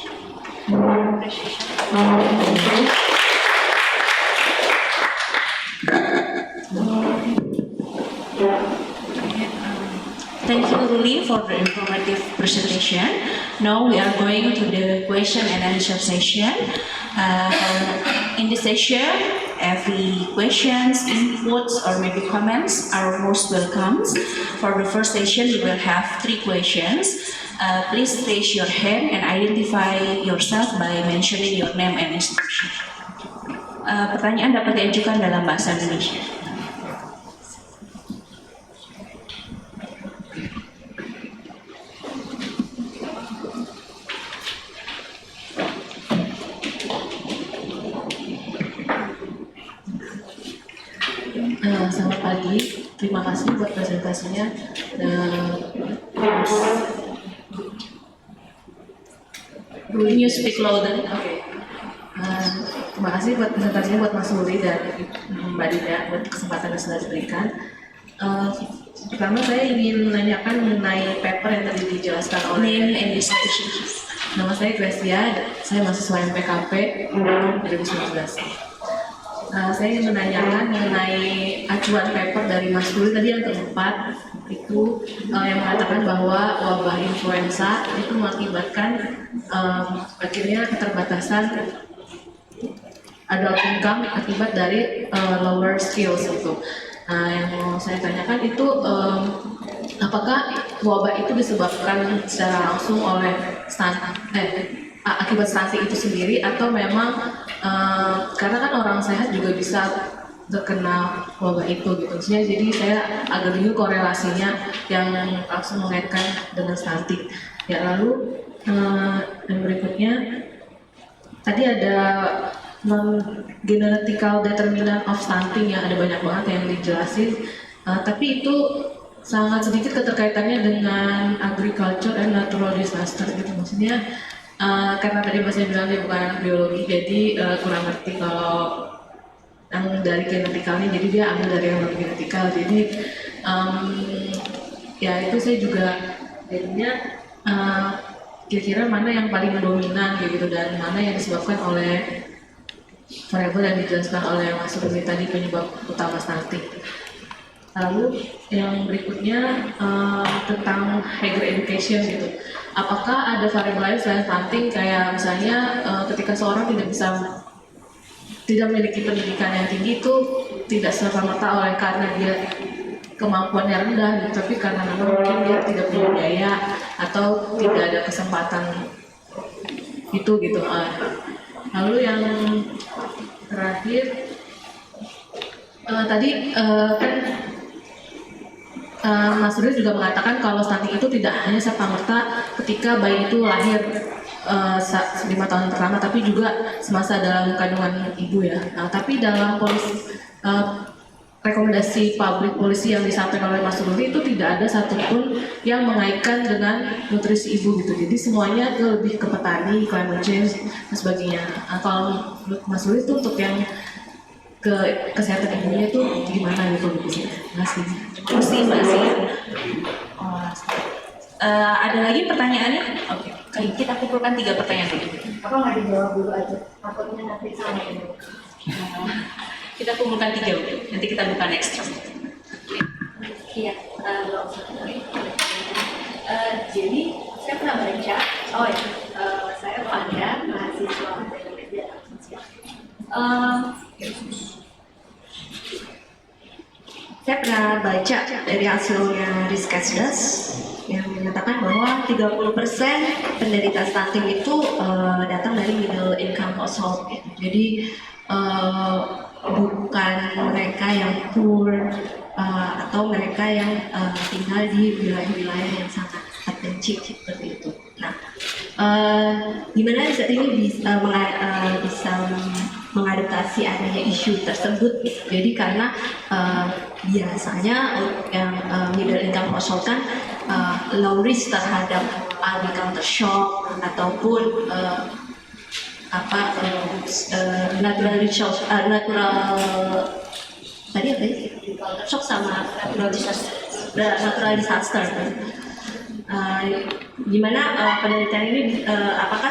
[SPEAKER 1] Thank you, Ruli, for the informative presentation. Now we are going to the question and answer session. In this session, every questions, inputs, or maybe comments are most welcome. For the first session, we will have 3 questions. Please raise your hand and identify yourself by mentioning your name and institution. Pertanyaan dapat diajukan dalam bahasa Indonesia.
[SPEAKER 3] Selamat pagi, terima kasih buat presentasinya.
[SPEAKER 1] Can you speak louder?
[SPEAKER 3] Oke. Terima kasih buat presentasinya buat Mas Ruli dan Mbak Dina buat kesempatan yang sudah diberikan. Pertama saya ingin menanyakan mengenai paper yang tadi dijelaskan oleh
[SPEAKER 1] Name and institution.
[SPEAKER 3] Nama saya Gracia, saya mahasiswa FKP 2019. Saya ingin menanyakan mengenai acuan paper dari Mas Ruli tadi yang keempat itu yang mengatakan bahwa wabah influenza itu mengakibatkan akhirnya keterbatasan adult income akibat dari lower skills itu. Nah, yang mau saya tanyakan itu apakah wabah itu disebabkan secara langsung oleh akibat stunting itu sendiri atau memang karena kan orang sehat juga bisa terkena wabah itu gitu. Jadi saya agak bingung korelasinya yang langsung mengaitkan dengan stunting. Ya lalu yang berikutnya tadi ada non-genetical determinant of stunting yang ada banyak banget yang dijelasin, tapi itu sangat sedikit keterkaitannya dengan agriculture and natural disaster gitu. Maksudnya karena tadi Mas bilang dia bukan anak biologi, jadi kurang ngerti kalau yang dari genetikalnya, jadi dia ambil dari yang non genetikal. Jadi ya itu saya juga jadinya kira-kira mana yang paling dominan gitu dan mana yang disebabkan oleh variabel yang dijelaskan oleh Mas Ruli tadi penyebab utama stunting. Lalu yang berikutnya tentang higher education gitu. Apakah ada variabel lain selain stunting kayak misalnya ketika seorang tidak memiliki pendidikan yang tinggi itu tidak serta-merta oleh karena dia kemampuannya rendah gitu, tapi karena memang mungkin dia tidak punya biaya atau tidak ada kesempatan itu gitu. Lalu yang terakhir tadi kan Mas Ruli juga mengatakan kalau stunting itu tidak hanya serta-merta ketika bayi itu lahir 5 tahun pertama, tapi juga semasa dalam kandungan ibu ya. Tapi dalam rekomendasi public policy yang disampaikan oleh Mas Ruli itu tidak ada satupun yang mengaitkan dengan nutrisi ibu gitu. Jadi semuanya lebih ke petani, climate change dan sebagainya. Kalau menurut Mas Ruli itu untuk yang ke kesehatan ibunya itu gimana gitu? Terima kasih.
[SPEAKER 1] Mbak Sia. Ada lagi pertanyaannya? Oke. Kita kumpulkan 3 pertanyaan dulu.
[SPEAKER 4] Apa nggak dijawab dulu aja? Takutnya nanti sama ini.
[SPEAKER 1] Kita kumpulkan 3 dulu. Nanti kita buka next round.
[SPEAKER 4] Iya, jadi saya pernah baca. Saya Fanda, mahasiswa Indonesia. Saya pernah baca dari hasilnya Riskesdas yang menyatakan bahwa 30% penderita stunting itu datang dari middle income household. Jadi bukan mereka yang poor atau mereka yang tinggal di wilayah-wilayah yang sangat terpencil seperti itu. Nah, gimana saat ini bisa mengadaptasi adanya isu tersebut? Jadi karena biasanya yang middle income household kan low risk terhadap agriculture shock ataupun natural tadi apa ya? Culture shock sama natural disaster. Gimana penelitian ini apakah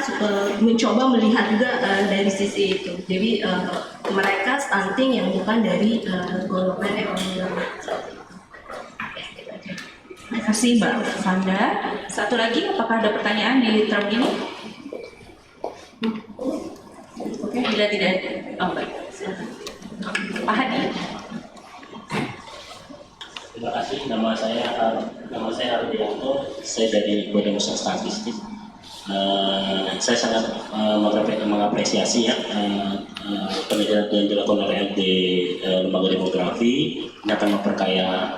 [SPEAKER 4] mencoba melihat juga dari sisi itu. Jadi mereka stunting yang bukan dari golongan ekonomi.
[SPEAKER 1] Terima kasih Mbak Fanda. Satu lagi, apakah ada pertanyaan di term ini? Oke, bila tidak ada. Oh, baik. Silakan. Pak Hadi.
[SPEAKER 5] Terima kasih. Nama saya Ardianto. Saya dari Badan Usaha Statistik. Saya sangat mengapresiasi ya penelitian yang dilakukan oleh Lembaga Demografi ini akan memperkaya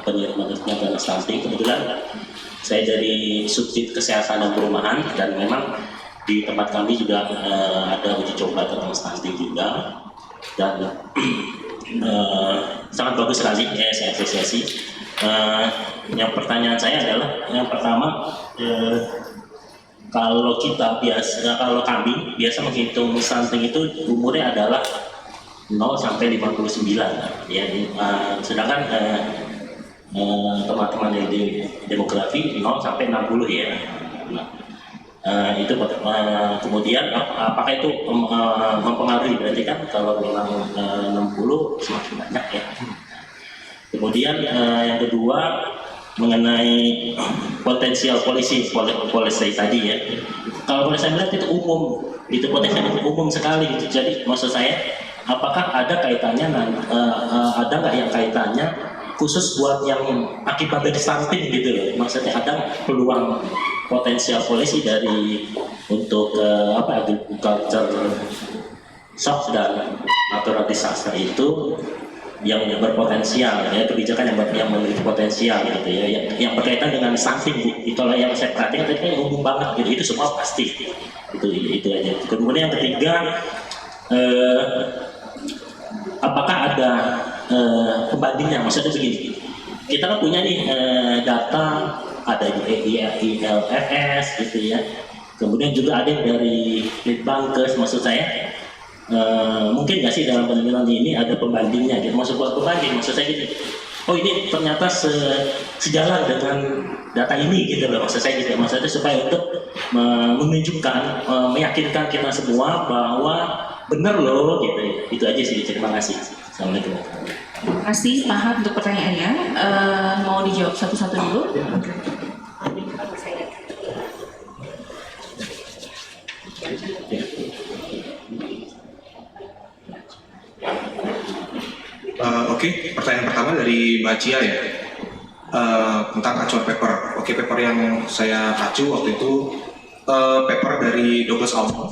[SPEAKER 5] penelitian tentang stunting. Kebetulan saya dari subdit kesehatan dan perumahan, dan memang di tempat kami juga ada uji coba tentang stunting juga, dan sangat bagus sekali ya, saya apresiasi. Yang pertanyaan saya adalah yang pertama, kalau kami biasa menghitung stunting itu umurnya adalah 0 sampai 59 ya, sedangkan teman-teman dari demografi 0 sampai 60 ya. Itu kemudian apakah itu mempengaruhi? Berarti kan kalau memang 60 semakin banyak ya. Kemudian yang kedua mengenai potensial polisi tadi ya. Kalau boleh saya melihat itu umum, itu potensial umum sekali gitu. Jadi maksud saya, apakah ada kaitannya, ada nggak yang kaitannya khusus buat yang akibat dari stunting gitu loh? Maksudnya ada peluang potensial polisi dari untuk agriculture shock dan natural disaster itu yang berpotensial ya, kebijakan yang memiliki potensial gitu ya, yang berkaitan dengan stunting. Itulah yang saya perhatikan tadi kan umum banget gitu, itu semua pasti itu aja. Kemudian yang ketiga, apakah ada pembandingnya? Maksudnya begini, kita kan punya nih data, ada di IFLS gitu ya, kemudian juga ada yang dari Litbangkes. Maksud saya mungkin nggak sih dalam penelitian ini ada pembandingnya gitu. Maksud saya gini, oh ini ternyata sejalan dengan data ini gitu loh, maksud saya gitu. Maksudnya supaya untuk menunjukkan, meyakinkan kita semua bahwa benar loh gitu. Itu aja sih. Terima kasih. Assalamualaikum.
[SPEAKER 1] Terima kasih Pak Hadi untuk pertanyaannya. Mau dijawab satu-satu dulu?
[SPEAKER 2] Oke, pertanyaan pertama dari Mbak Cia ya, tentang acuan paper. Oke, paper yang saya acu waktu itu paper dari Douglas Almond.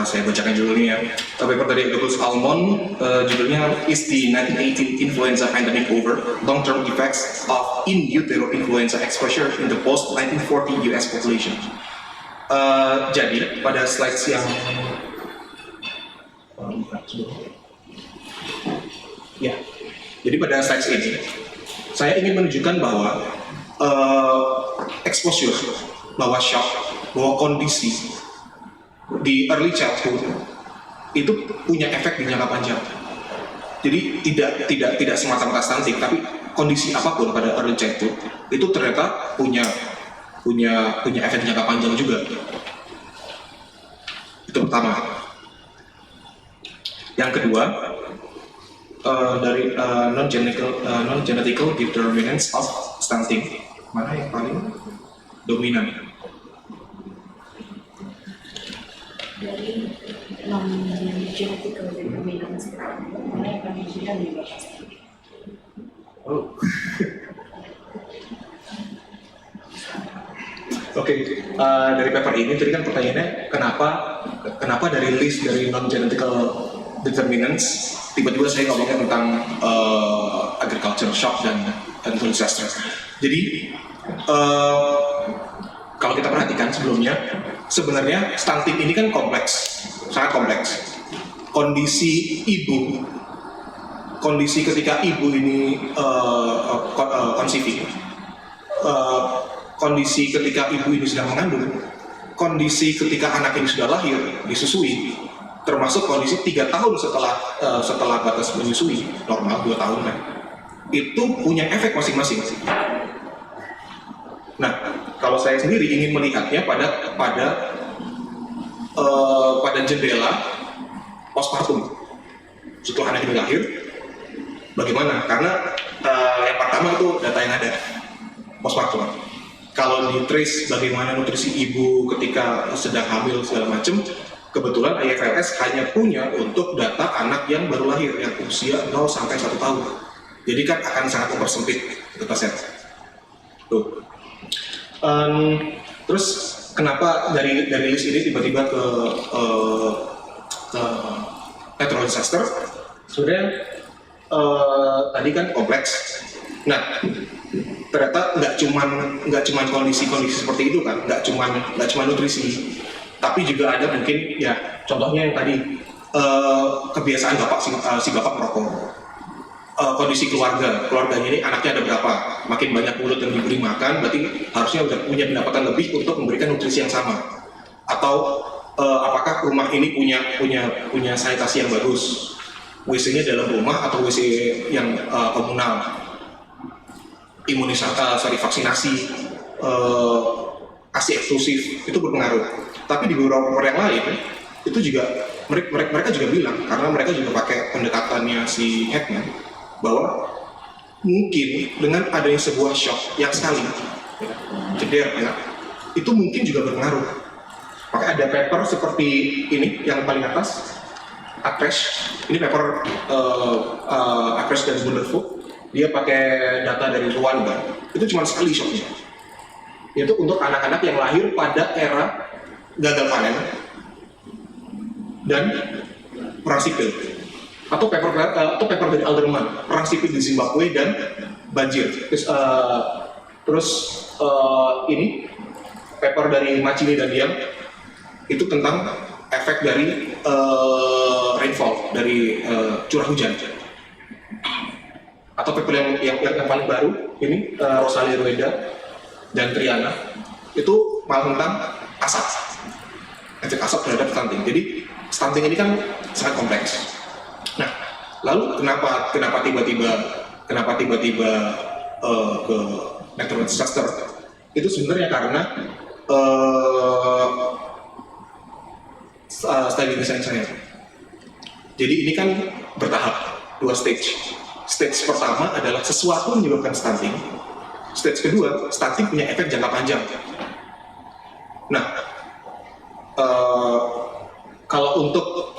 [SPEAKER 2] Saya bacakan dulu nih ya. Paper dari Douglas Almond, judulnya Is the 1918 Influenza Pandemic Over? Long-Term Effects of In Utero Influenza Exposure in the Post-1940 US Population. Jadi pada slides yang ya, jadi pada slides ini saya ingin menunjukkan bahwa exposure, bahwa shock, bahwa kondisi di early childhood itu punya efek di jangka panjang. Jadi tidak semata-mata stunting, tapi kondisi apapun pada early childhood itu ternyata punya efek di jangka panjang juga. Itu pertama. Yang kedua, dari non-genetical determinants of stunting, mana yang paling dominan?
[SPEAKER 4] Dari non-genetical determinants, mana yang paling dominan?
[SPEAKER 2] Oh. Oke, dari paper ini tadi kan pertanyaannya kenapa dari list dari non-genetical determinants tiba-tiba saya ngomongin tentang agriculture shock dan natural disaster. Jadi kalau kita perhatikan sebelumnya, sebenarnya stunting ini kan kompleks, sangat kompleks. Kondisi ketika ibu ini conceiving, kondisi ketika ibu ini sedang mengandung, kondisi ketika anak ini sudah lahir, disusui, termasuk kondisi 3 tahun setelah batas menyusui normal 2 tahun kan, itu punya efek masing-masing. Nah, kalau saya sendiri ingin melihatnya pada jendela postpartum setelah anak ini lahir, bagaimana? Karena yang pertama itu data yang ada postpartum. Kalau di trace bagaimana nutrisi ibu ketika sedang hamil segala macam, kebetulan IFLS hanya punya untuk data anak yang baru lahir yang usia 0 sampai 1 tahun. Jadi kan akan sangat mempersempit dataset. Tuh. Terus kenapa dari list ini tiba-tiba ke natural disaster? Sebenarnya tadi kan kompleks. Nah, ternyata nggak cuman kondisi-kondisi seperti itu kan, nggak cuman nutrisi, tapi juga ada mungkin ya contohnya yang tadi kebiasaan si bapak merokok, kondisi keluarganya ini anaknya ada berapa, makin banyak mulut yang diberi makan berarti harusnya udah punya pendapatan lebih untuk memberikan nutrisi yang sama, atau apakah rumah ini punya sanitasi yang bagus, WC-nya dalam rumah atau WC yang komunal, vaksinasi, ASI eksklusif, itu berpengaruh. Tapi di beberapa nomor yang lain itu juga mereka juga bilang, karena mereka juga pakai pendekatannya si Hetman, bahwa mungkin dengan adanya sebuah shock yang sekali jeder ya, itu mungkin juga berpengaruh. Maka ada paper seperti ini yang paling atas, Acresh, ini paper Acresh dan Wonderful. Dia pakai data dari Rwanda, itu cuma sekali shocknya. Itu untuk anak-anak yang lahir pada era gagal panen dan perang sipil. Atau paper dari Alderman, perang sipil di Zimbabwe dan banjir. Terus ini paper dari Macini dan Diam, itu tentang efek dari rainfall, dari curah hujan. Atau paper yang paling baru ini Rosalie Rueda dan Triana, itu malah tentang asap, efek asap terhadap stunting. Jadi stunting ini kan sangat kompleks. Nah, lalu kenapa tiba-tiba ke natural disaster? Itu sebenarnya karena study design saya. Jadi ini kan bertahap, 2 stage. Stage pertama adalah sesuatu menyebabkan stunting. Stage kedua, stunting punya efek jangka panjang. Nah, kalau untuk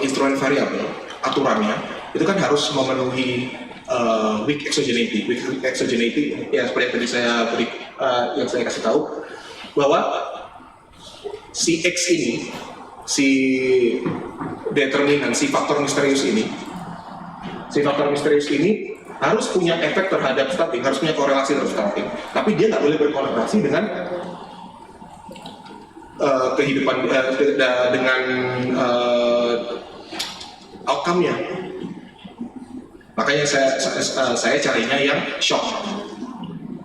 [SPEAKER 2] instrumen variabel, aturannya itu kan harus memenuhi weak exogeneity. Weak exogeneity ya seperti yang tadi yang saya kasih tahu, bahwa si X ini, si determinan, si faktor misterius ini harus punya efek terhadap stunting, harus punya korelasi terhadap stunting. Tapi dia nggak boleh berkorelasi dengan kehidupan, dengan outcome-nya. Makanya saya carinya yang shock.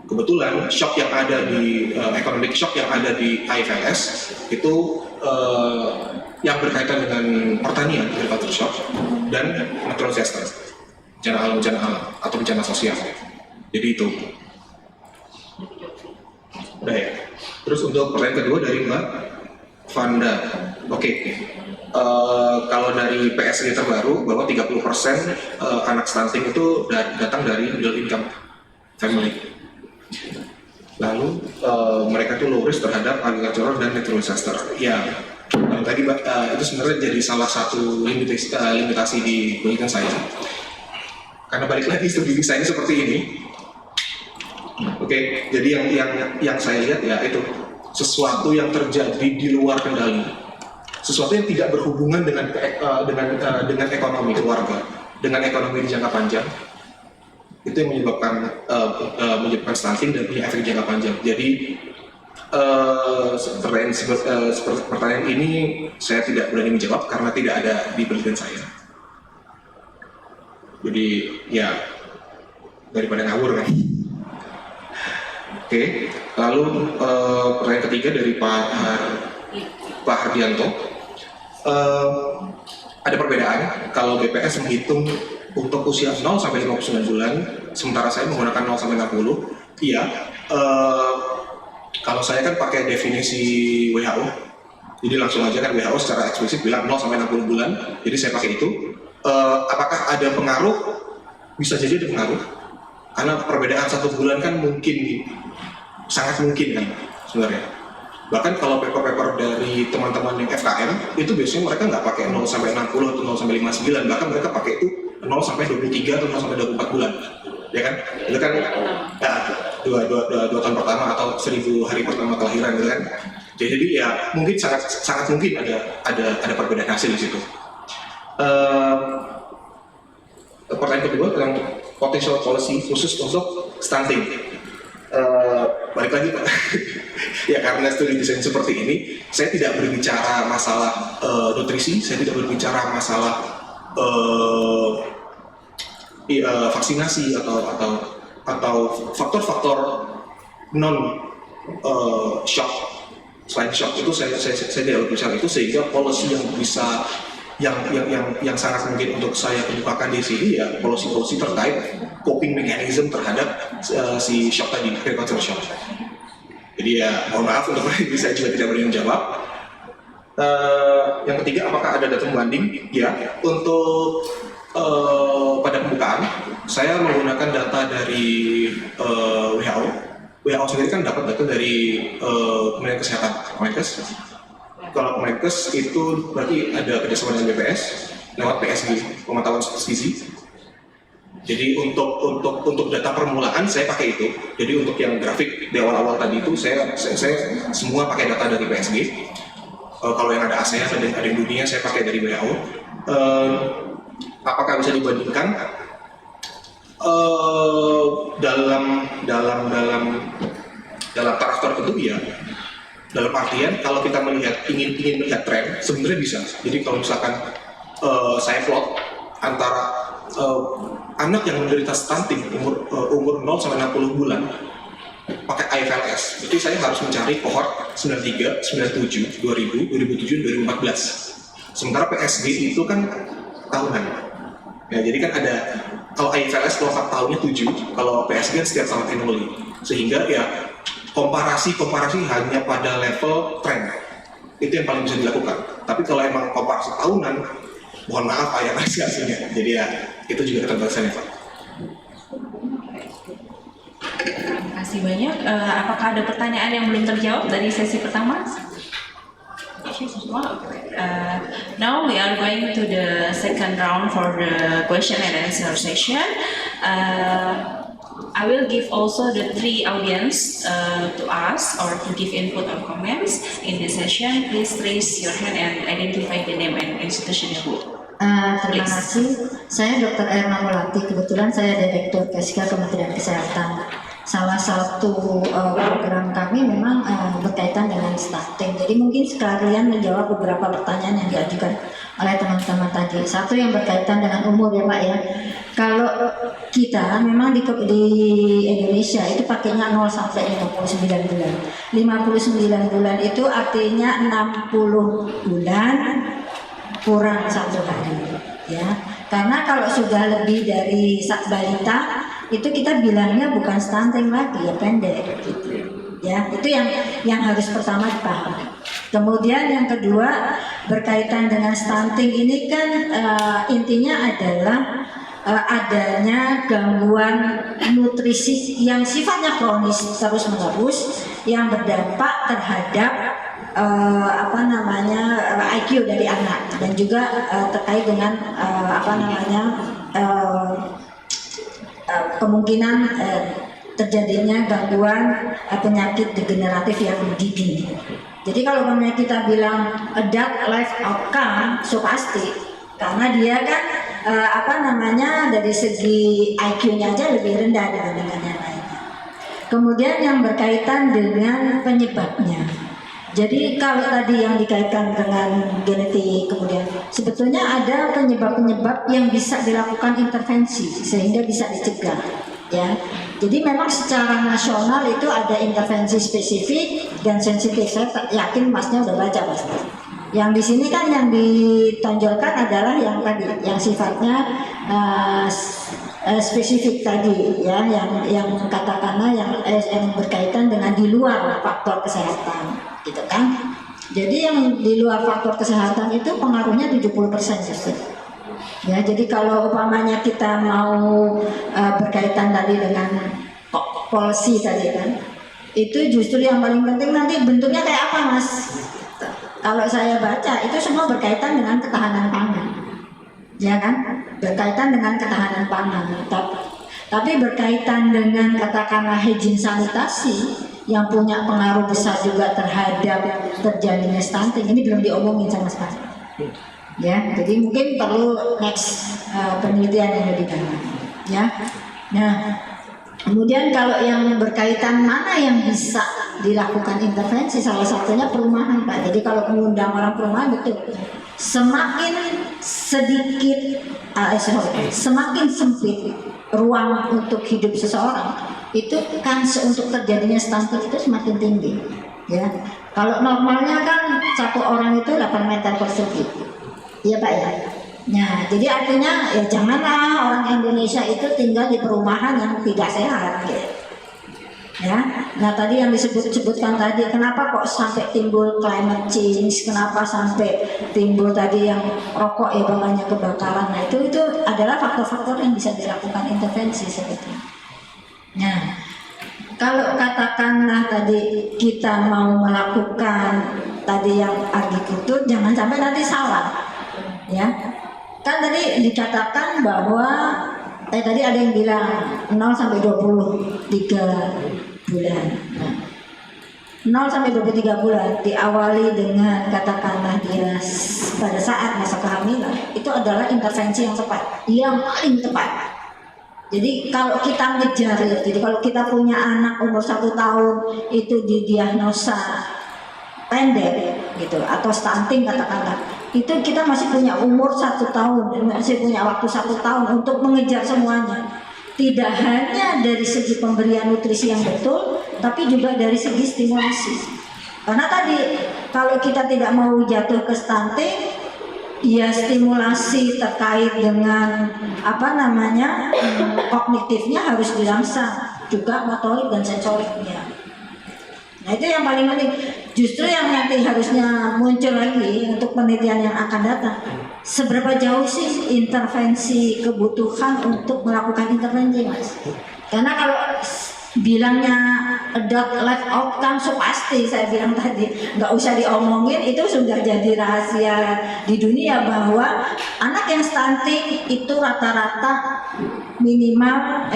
[SPEAKER 2] Kebetulan shock yang ada di economic shock yang ada di IFLS itu yang berkaitan dengan pertanian, agriculture shock, dan natural disaster, bencana alam atau bencana sosial. Jadi itu. Udah ya. Terus untuk pertanyaan kedua dari Mbak Vanda. Oke. Kalau dari PSI terbaru bahwa 30% anak stunting itu datang dari middle income family. Lalu mereka tuh low risk terhadap agricultural dan natural disaster. Ya, tadi itu sebenarnya jadi salah satu limitasi di penelitian saya. Karena balik lagi studi desainnya seperti ini. Oke, jadi yang saya lihat ya itu sesuatu yang terjadi di luar kendali, sesuatu yang tidak berhubungan dengan ekonomi keluarga, dengan ekonomi di jangka panjang, itu yang menyebabkan stunting dan punya efek jangka panjang. Jadi pertanyaan ini saya tidak berani menjawab karena tidak ada di penelitian saya. Jadi ya daripada ngawur kan. Oke, lalu pertanyaan ketiga dari Pak Hardianto. ada perbedaan kalau BPS menghitung untuk usia 0 sampai 59 bulan, sementara saya menggunakan 0 sampai 60. Iya, kalau saya kan pakai definisi WHO, jadi langsung aja kan WHO secara eksplisit bilang 0 sampai 60 bulan, jadi saya pakai itu. Apakah ada pengaruh? Bisa jadi ada pengaruh, karena perbedaan 1 bulan kan mungkin, sangat mungkin kan sebenarnya. Bahkan kalau paper-paper dari teman-teman yang FKM, itu biasanya mereka nggak pakai 0 sampai 60 atau 0 sampai 59, bahkan mereka pakai itu 0 sampai 23 atau 0 sampai 24 bulan. Ya kan? Itu kan ya, dua tahun pertama atau 1000 hari pertama kelahiran gitu kan. Jadi ya mungkin sangat mungkin ada perbedaan hasil di situ. Pertanyaan kedua tentang potential policy khusus untuk stunting. Balik lagi Pak, ya karena studi desain seperti ini, saya tidak berbicara masalah nutrisi, saya tidak berbicara masalah vaksinasi atau faktor-faktor non shock. Selain shock itu saya tidak berbicara itu, sehingga policy yang bisa yang sangat mungkin untuk saya kemukakan di sini ya policy terkait coping mechanism terhadap si shock tadi, agricultural shock. Jadi ya mohon maaf untuk ini saya juga tidak berani menjawab. Yang ketiga, apakah ada data pembanding? Ya, untuk pada pembukaan saya menggunakan data dari WHO. WHO sendiri kan dapat data dari Kementerian Kesehatan, Kemenkes. Kalau Kemenkes itu berarti ada kerjasama dengan BPS lewat PSG, pemantauan gizi. Jadi untuk data permulaan saya pakai itu. Jadi untuk yang grafik di awal-awal tadi itu saya semua pakai data dari PSG. Kalau yang ada ASEAN ada yang dunia saya pakai dari WHO. Apakah bisa dibandingkan? Dalam taraf tertentu ya. Dalam artian kalau kita ingin melihat tren, sebenarnya bisa. Jadi kalau misalkan saya plot antara anak yang menderita stunting umur 0 sampai 60 bulan pakai IFLS, berarti saya harus mencari kohort 93, 97, 2000, 2007, 2014. Sementara PSG itu kan tahunan. Ya, jadi kan ada kalau IFLS kalau 4 tahunnya 7, kalau PSG kan setiap tahun annually. Sehingga ya komparasi hanya pada level tren, itu yang paling bisa dilakukan. Tapi kalau emang komparasi tahunan, mohon maaf ayah hasilnya. Jadi ya itu juga keterbatasannya Pak.
[SPEAKER 1] Terima kasih banyak. Apakah ada pertanyaan yang belum terjawab dari sesi pertama? Now we are going to the second round for the question and answer session. I will give also the 3 audience to ask or to give input or comments in this session. Please raise your hand and identify the name and institution you hold.
[SPEAKER 6] Terima kasih. Saya Dr. Erna Mulati. Kebetulan saya Direktur Keska Kementerian Kesehatan. Salah satu program kami memang berkaitan dengan stunting. Jadi mungkin sekalian menjawab beberapa pertanyaan yang diajukan oleh teman-teman tadi. Satu yang berkaitan dengan umur ya Pak ya. Kalau kita memang di Indonesia itu pakainya 0 sampai 59 bulan. 59 bulan itu artinya 60 bulan kurang 1 hari ya. Karena kalau sudah lebih dari balita itu kita bilangnya bukan stunting lagi ya, pendek gitu. Ya, itu yang harus pertama dipahami. Kemudian yang kedua berkaitan dengan stunting ini kan intinya adalah adanya gangguan nutrisi yang sifatnya kronis terus-menerus yang berdampak terhadap IQ dari anak dan juga terkait dengan kemungkinan terjadinya gangguan penyakit degeneratif yang dini. Jadi kalau kita bilang adult life outcome, so pasti karena dia kan dari segi IQ-nya aja lebih rendah dibandingkan yang lainnya. Kemudian yang berkaitan dengan penyebabnya. Jadi kalau tadi yang dikaitkan dengan genetik, kemudian sebetulnya ada penyebab-penyebab yang bisa dilakukan intervensi sehingga bisa dicegah, ya. Jadi memang secara nasional itu ada intervensi spesifik dan sensitif. Saya yakin Masnya udah baca pasti. Yang di sini kan yang ditonjolkan adalah yang tadi, yang sifatnya spesifik tadi, ya, yang katakanlah yang berkaitan dengan di luar faktor kesehatan, gitu kan? Jadi yang di luar faktor kesehatan itu pengaruhnya 70% justru. Ya, jadi kalau umpamanya kita mau berkaitan tadi dengan policy tadi kan, itu justru yang paling penting nanti bentuknya kayak apa, Mas? Kalau saya baca itu semua berkaitan dengan ketahanan pangan, ya kan? Berkaitan dengan ketahanan pangan. Tapi berkaitan dengan katakanlah hygiene sanitasi yang punya pengaruh besar juga terhadap terjadinya stunting, ini belum diomongin sama sekali. Ya, jadi mungkin perlu next penelitian yang lebih dalam. Ya, nah. Kemudian kalau yang berkaitan mana yang bisa dilakukan intervensi, salah satunya perumahan, Pak. Jadi kalau mengundang orang perumahan, betul. Semakin sedikit, semakin sempit ruang untuk hidup seseorang, itu kans untuk terjadinya stunting itu semakin tinggi. Ya, kalau normalnya kan satu orang itu 8 meter persegi. Iya, Pak, ya. Nah, jadi artinya ya janganlah orang Indonesia itu tinggal di perumahan yang tidak sehat, gitu. Ya, nah tadi yang disebutkan tadi, kenapa kok sampai timbul climate change, kenapa sampai timbul tadi yang rokok ya bawahnya kebakaran, nah itu adalah faktor-faktor yang bisa dilakukan intervensi sebetulnya. Nah, kalau katakanlah tadi kita mau melakukan tadi yang agrikultur, jangan sampai nanti salah, ya. Kan tadi dikatakan bahwa tadi ada yang bilang 0 sampai 23 bulan. Nah, 0 sampai 23 bulan diawali dengan katakanlah dia pada saat masa kehamilan, itu adalah intervensi yang tepat, yang paling tepat. Jadi kalau kita ngejar, jadi kalau kita punya anak umur 1 tahun itu didiagnosa pendek gitu atau stunting katakanlah, itu kita masih punya umur 1 tahun, masih punya waktu 1 tahun untuk mengejar semuanya. Tidak hanya dari segi pemberian nutrisi yang betul, tapi juga dari segi stimulasi. Karena tadi kalau kita tidak mau jatuh ke stunting, ya stimulasi terkait dengan kognitifnya harus dirangsang, juga motorik dan sensoriknya. Nah itu yang paling penting. Justru yang nanti harusnya muncul lagi untuk penelitian yang akan datang, seberapa jauh sih intervensi kebutuhan untuk melakukan intervensi, Mas? Karena kalau bilangnya adult life outcome, so pasti saya bilang tadi nggak usah diomongin, itu sudah jadi rahasia di dunia bahwa anak yang stunting itu rata-rata minimal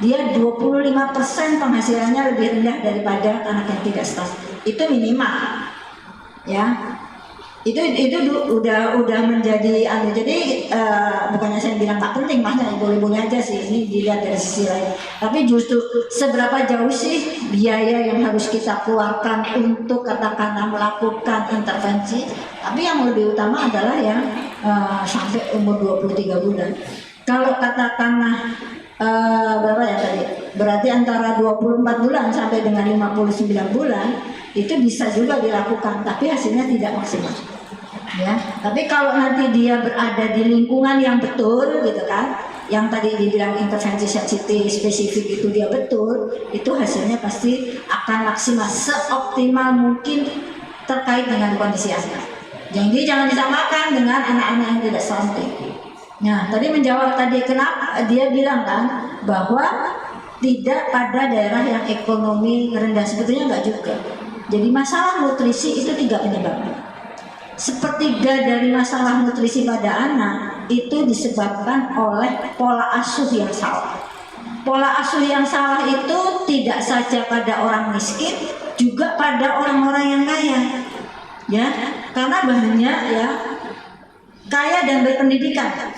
[SPEAKER 6] dia 25% penghasilannya lebih rendah daripada anak yang tidak stunting. Itu minimal, ya. Itu udah menjadi jadi bukannya saya bilang nggak penting, Mas, boleh-boleh aja sih, ini dilihat dari sisi lain. Tapi justru seberapa jauh sih biaya yang harus kita keluarkan untuk katakanlah melakukan intervensi. Tapi yang lebih utama adalah yang sampai umur 23 bulan. Kalau katakanlah berapa ya tadi? Berarti antara 24 bulan sampai dengan 59 bulan itu bisa juga dilakukan, tapi hasilnya tidak maksimal. Ya, tapi kalau nanti dia berada di lingkungan yang betul, gitu kan, yang tadi dibilang intervensi sensitif spesifik itu dia betul, itu hasilnya pasti akan maksimal seoptimal mungkin terkait dengan kondisi anak. Jadi jangan disamakan dengan anak-anak yang tidak stunting. Nah, tadi menjawab tadi kenapa dia bilang kan bahwa tidak pada daerah yang ekonomi rendah, sebetulnya enggak juga. Jadi masalah nutrisi itu 3 penyebabnya. Sepertiga dari masalah nutrisi pada anak itu disebabkan oleh pola asuh yang salah. Pola asuh yang salah itu tidak saja pada orang miskin, juga pada orang-orang yang kaya. Ya, karena banyak ya kaya dan berpendidikan.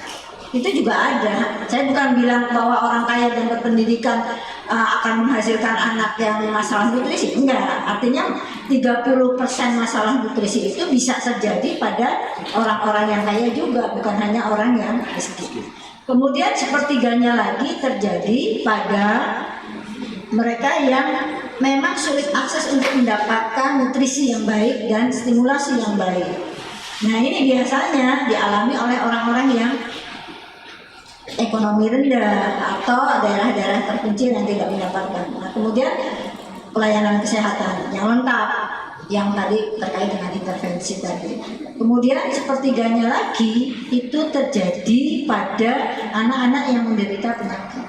[SPEAKER 6] Itu juga ada. Saya bukan bilang bahwa orang kaya dan berpendidikan akan menghasilkan anak yang masalah nutrisi. Enggak. Artinya 30% masalah nutrisi itu bisa terjadi pada orang-orang yang kaya juga, bukan hanya orang yang miskin. Kemudian sepertiganya lagi terjadi pada mereka yang memang sulit akses untuk mendapatkan nutrisi yang baik dan stimulasi yang baik. Nah, ini biasanya dialami oleh orang-orang yang ekonomi rendah atau daerah-daerah terpencil yang tidak mendapatkan. Nah, kemudian pelayanan kesehatan yang lengkap, yang tadi terkait dengan intervensi tadi. Kemudian sepertiganya lagi itu terjadi pada anak-anak yang menderita penyakit.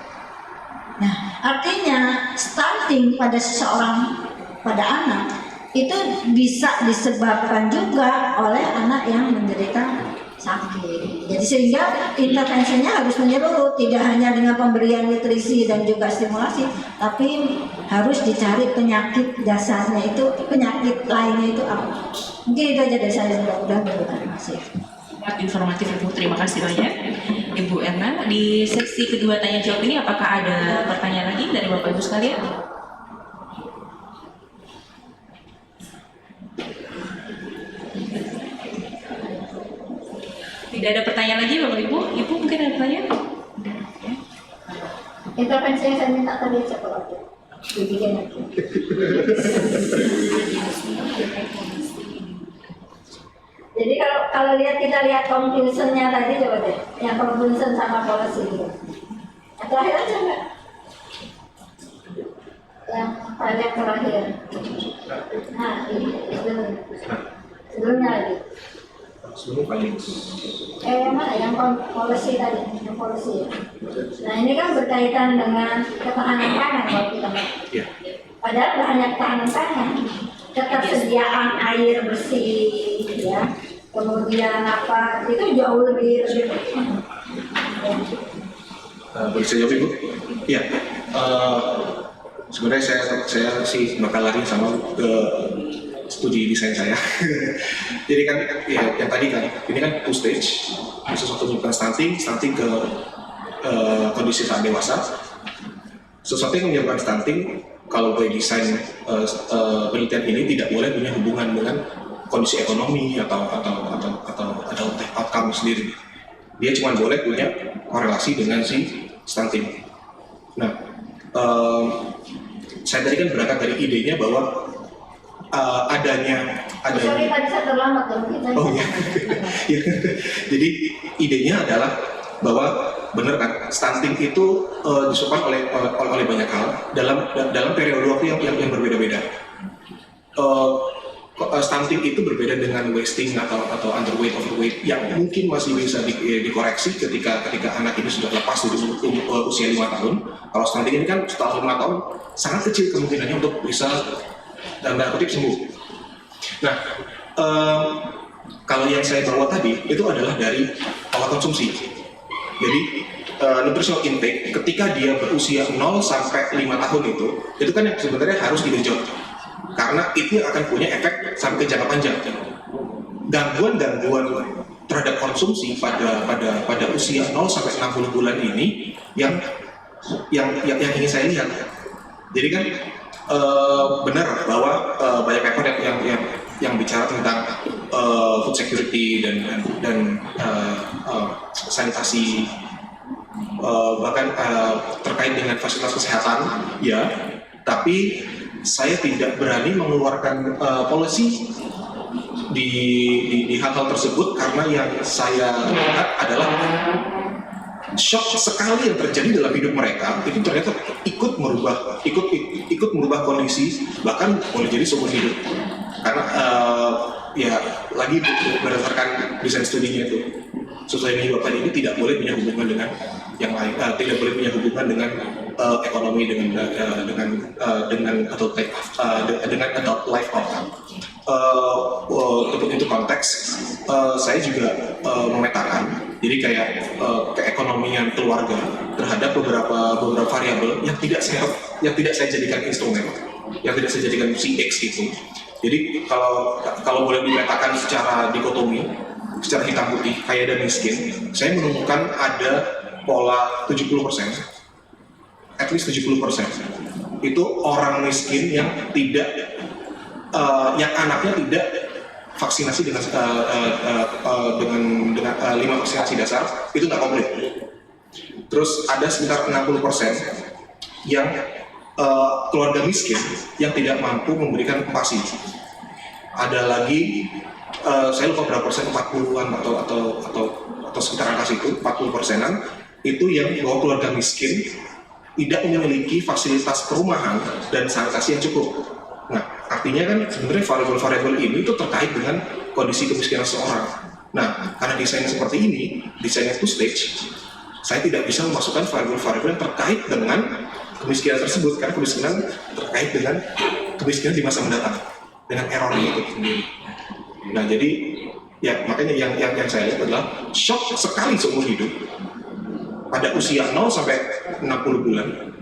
[SPEAKER 6] Nah, artinya stunting pada seseorang, pada anak itu bisa disebabkan juga oleh anak yang menderita sakit. Jadi sehingga intervensinya harus menyeluruh, tidak hanya dengan pemberian nutrisi dan juga stimulasi, tapi harus dicari penyakit dasarnya itu, penyakit lainnya itu apa. Mungkin itu aja dari saya, mudah-mudahan bermanfaat.
[SPEAKER 1] Informatif Ibu, terima kasih banyak Ibu Erna. Di sesi kedua tanya jawab ini apakah ada pertanyaan lagi dari Bapak Ibu sekalian? Tidak ada pertanyaan lagi Bapak Ibu? Ibu mungkin ada pertanyaan?
[SPEAKER 6] Intervensi yang saya minta tadi sekolah dibikin lagi. Jadi kalau kita lihat conclusion-nya tadi, coba deh, yang conclusion sama policy itu. Yang terakhir aja enggak? Yang terakhir. Nah, ini sebelumnya lagi. Mana yang policy tadi, yang policy. Nah, ini kan berkaitan dengan ketahanan pangan kalau kita lihat. Padahal bahannya ketahanan pangan, ketersediaan air bersih, ya, kemudian apa itu jauh lebih
[SPEAKER 2] Boleh saya jawab Ibu? Iya. Sebenarnya saya sih bakal lari sama ke studi desain saya. Jadi kan ya, yang tadi kan ini kan two stage, sesuatu menyebabkan stunting ke kondisi saat dewasa. Sesuatu yang menyebabkan stunting kalau by desain penelitian ini tidak boleh punya hubungan dengan kondisi ekonomi atau outcome sendiri. Dia cuma boleh punya korelasi dengan si stunting. Nah, saya tadi kan berangkat dari idenya bahwa adanya
[SPEAKER 6] Sorry tadi saya terlambat dong.
[SPEAKER 2] Oh iya. Jadi idenya adalah bahwa benar kan stunting itu disebabkan oleh banyak hal dalam periode waktu yang berbeda-beda. Stunting itu berbeda dengan wasting atau underweight, overweight yang mungkin masih bisa dikoreksi ketika anak ini sudah lepas dari usia 5 tahun. Kalau stunting ini kan setelah 5 tahun sangat kecil kemungkinannya untuk bisa dalam tanda kutip sembuh. Nah, kalau yang saya bawa tadi itu adalah dari pola konsumsi. Jadi nutritional intake ketika dia berusia 0 sampai 5 tahun itu kan yang sebenarnya harus digenjot. Karena itu yang akan punya efek sampai ke jangka panjang. Gangguan terhadap konsumsi pada usia 0 sampai 60 bulan ini yang ingin saya lihat. Jadi kan benar bahwa banyak paper yang bicara tentang food security dan sanitasi, bahkan terkait dengan fasilitas kesehatan, ya. Tapi saya tidak berani mengeluarkan policy di hal-hal tersebut karena yang saya lihat adalah shock sekali yang terjadi dalam hidup mereka itu ternyata ikut merubah kondisi, bahkan boleh jadi seumur hidup. Karena ya lagi berdasarkan desain studinya itu sesuai yang Bapak ini tidak boleh punya hubungan dengan yang lain, tidak boleh punya hubungan dengan ekonomi, dengan adult life outcome. Untuk konteks, saya juga memetakan, jadi kayak keekonomian keluarga terhadap beberapa variabel yang tidak saya jadikan instrumen, yang tidak saya jadikan CX gitu. Jadi kalau boleh dimetakan secara dikotomi, secara hitam putih, kaya dan miskin, saya menemukan ada pola 70%, at least 70%. Itu orang miskin yang yang anaknya tidak vaksinasi dengan 5 vaksinasi dasar, itu nggak komplit. Terus ada sekitar 60% yang keluarga miskin yang tidak mampu memberikan pasti. Ada lagi, saya lupa berapa persen, 40-an atau sekitar angka situ, 40%-an, itu yang bahwa keluarga miskin tidak memiliki fasilitas perumahan dan sanitasi yang cukup. Nah, artinya kan sebenarnya variabel-variabel ini itu terkait dengan kondisi kemiskinan seseorang. Nah, karena desainnya seperti ini, desainnya two stage, saya tidak bisa memasukkan variabel-variabel yang terkait dengan kemiskinan tersebut, karena kemiskinan terkait dengan kemiskinan di masa mendatang, dengan errornya itu sendiri. Nah, jadi ya makanya yang saya lihat adalah shock sekali seumur hidup pada usia 0 sampai 60 bulan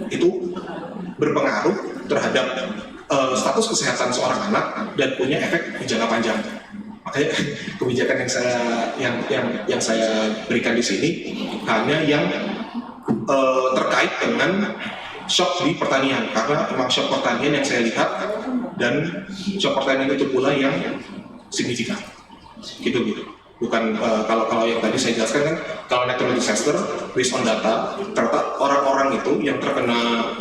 [SPEAKER 2] itu berpengaruh terhadap status kesehatan seorang anak dan punya efek jangka panjang. Makanya kebijakan yang saya berikan di sini hanya yang terkait dengan shock di pertanian, karena memang shock pertanian yang saya lihat dan shock pertanian itu pula yang signifikan. Gitu. Bukan kalau yang tadi saya jelaskan kan, kalau natural disaster based on data, ternyata orang-orang itu yang terkena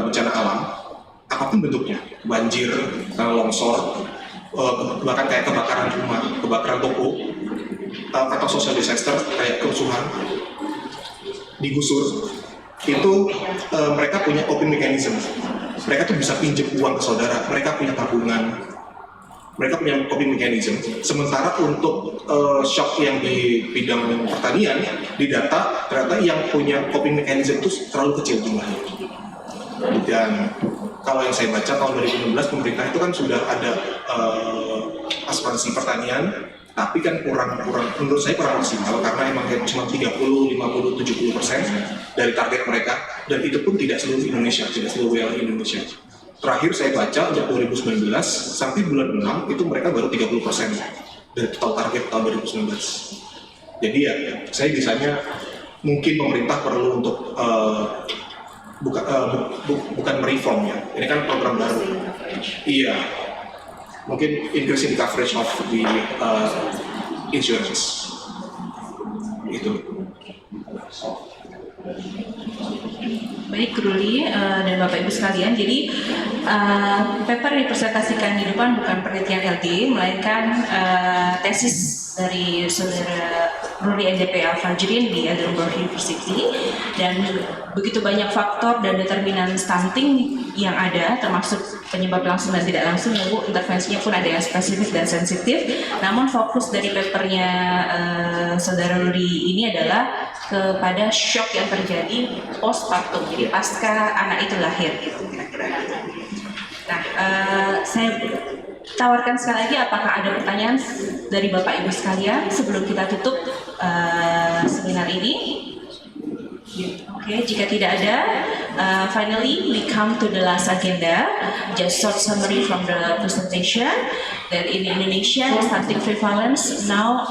[SPEAKER 2] bencana alam apapun bentuknya, banjir, longsor, bahkan kayak kebakaran rumah, kebakaran toko, atau social disaster kayak kerusuhan, digusur, itu mereka punya coping mechanism. Mereka tuh bisa pinjam uang ke saudara, mereka punya tabungan, mereka punya coping mechanism. Sementara untuk shock yang di bidang pertanian, di data ternyata yang punya coping mechanism itu terlalu kecil jumlahnya. Dan kalau yang saya baca tahun 2016 pemerintah itu kan sudah ada asuransi pertanian, tapi kan kurang menurut saya kurang maksimal, karena emang cuma 30, 50, 70% dari target mereka, dan itu pun tidak seluruh Indonesia, tidak seluruh wilayah Indonesia. Terakhir saya baca untuk 2019 sampai bulan 6 itu mereka baru 30% dari total target tahun 2019. Jadi ya saya bisanya mungkin pemerintah perlu untuk bukan mereform ya, ini kan program baru. Iya, mungkin increasing the coverage of the insurance itu.
[SPEAKER 1] Baik, Ruli dan Bapak Ibu sekalian, jadi paper yang dipresentasikan di depan bukan penelitian LD, melainkan tesis dari saudara Ruli Endepe Faizin di Lembaga University, dan begitu banyak faktor dan determinan stunting yang ada, termasuk penyebab langsung dan tidak langsung, ya Bu, intervensinya pun ada yang spesifik dan sensitif. Namun fokus dari papernya saudara Ruli ini adalah kepada shock yang terjadi postpartum, jadi pasca anak itu lahir gitu kira-kira. Nah, saya tawarkan sekali lagi, apakah ada pertanyaan dari Bapak Ibu sekalian sebelum kita tutup seminar ini? Oke, jika tidak ada, finally we come to the last agenda. Just short summary from the presentation that in Indonesia, the stunting prevalence now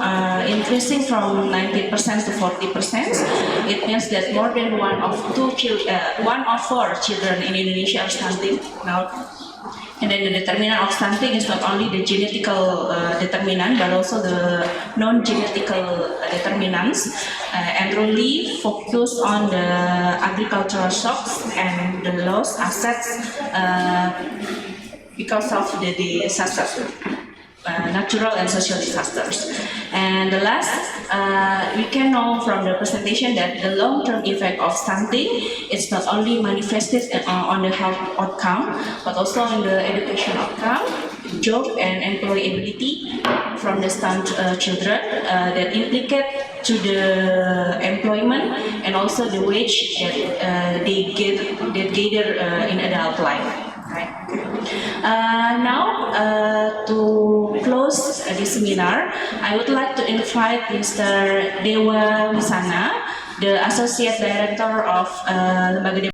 [SPEAKER 1] increasing from 90% to 40%. It means that more than one of four children in Indonesia are stunting now. And then the determinant of stunting is not only the genetical determinant, but also the non-genetical determinants. And Ruli focus on the agricultural shocks and the lost assets because of the disasters, natural and social disasters. And the last, we can know from the presentation that the long-term effect of stunting is not only manifested on the health outcome, but also in the education outcome, job and employability from the stunt children that implicate to the employment and also the wage that they gather in adult life. Right. Now, to close this seminar, I would like to invite Mr. Dewa Wisana, the Associate Director of Lembaga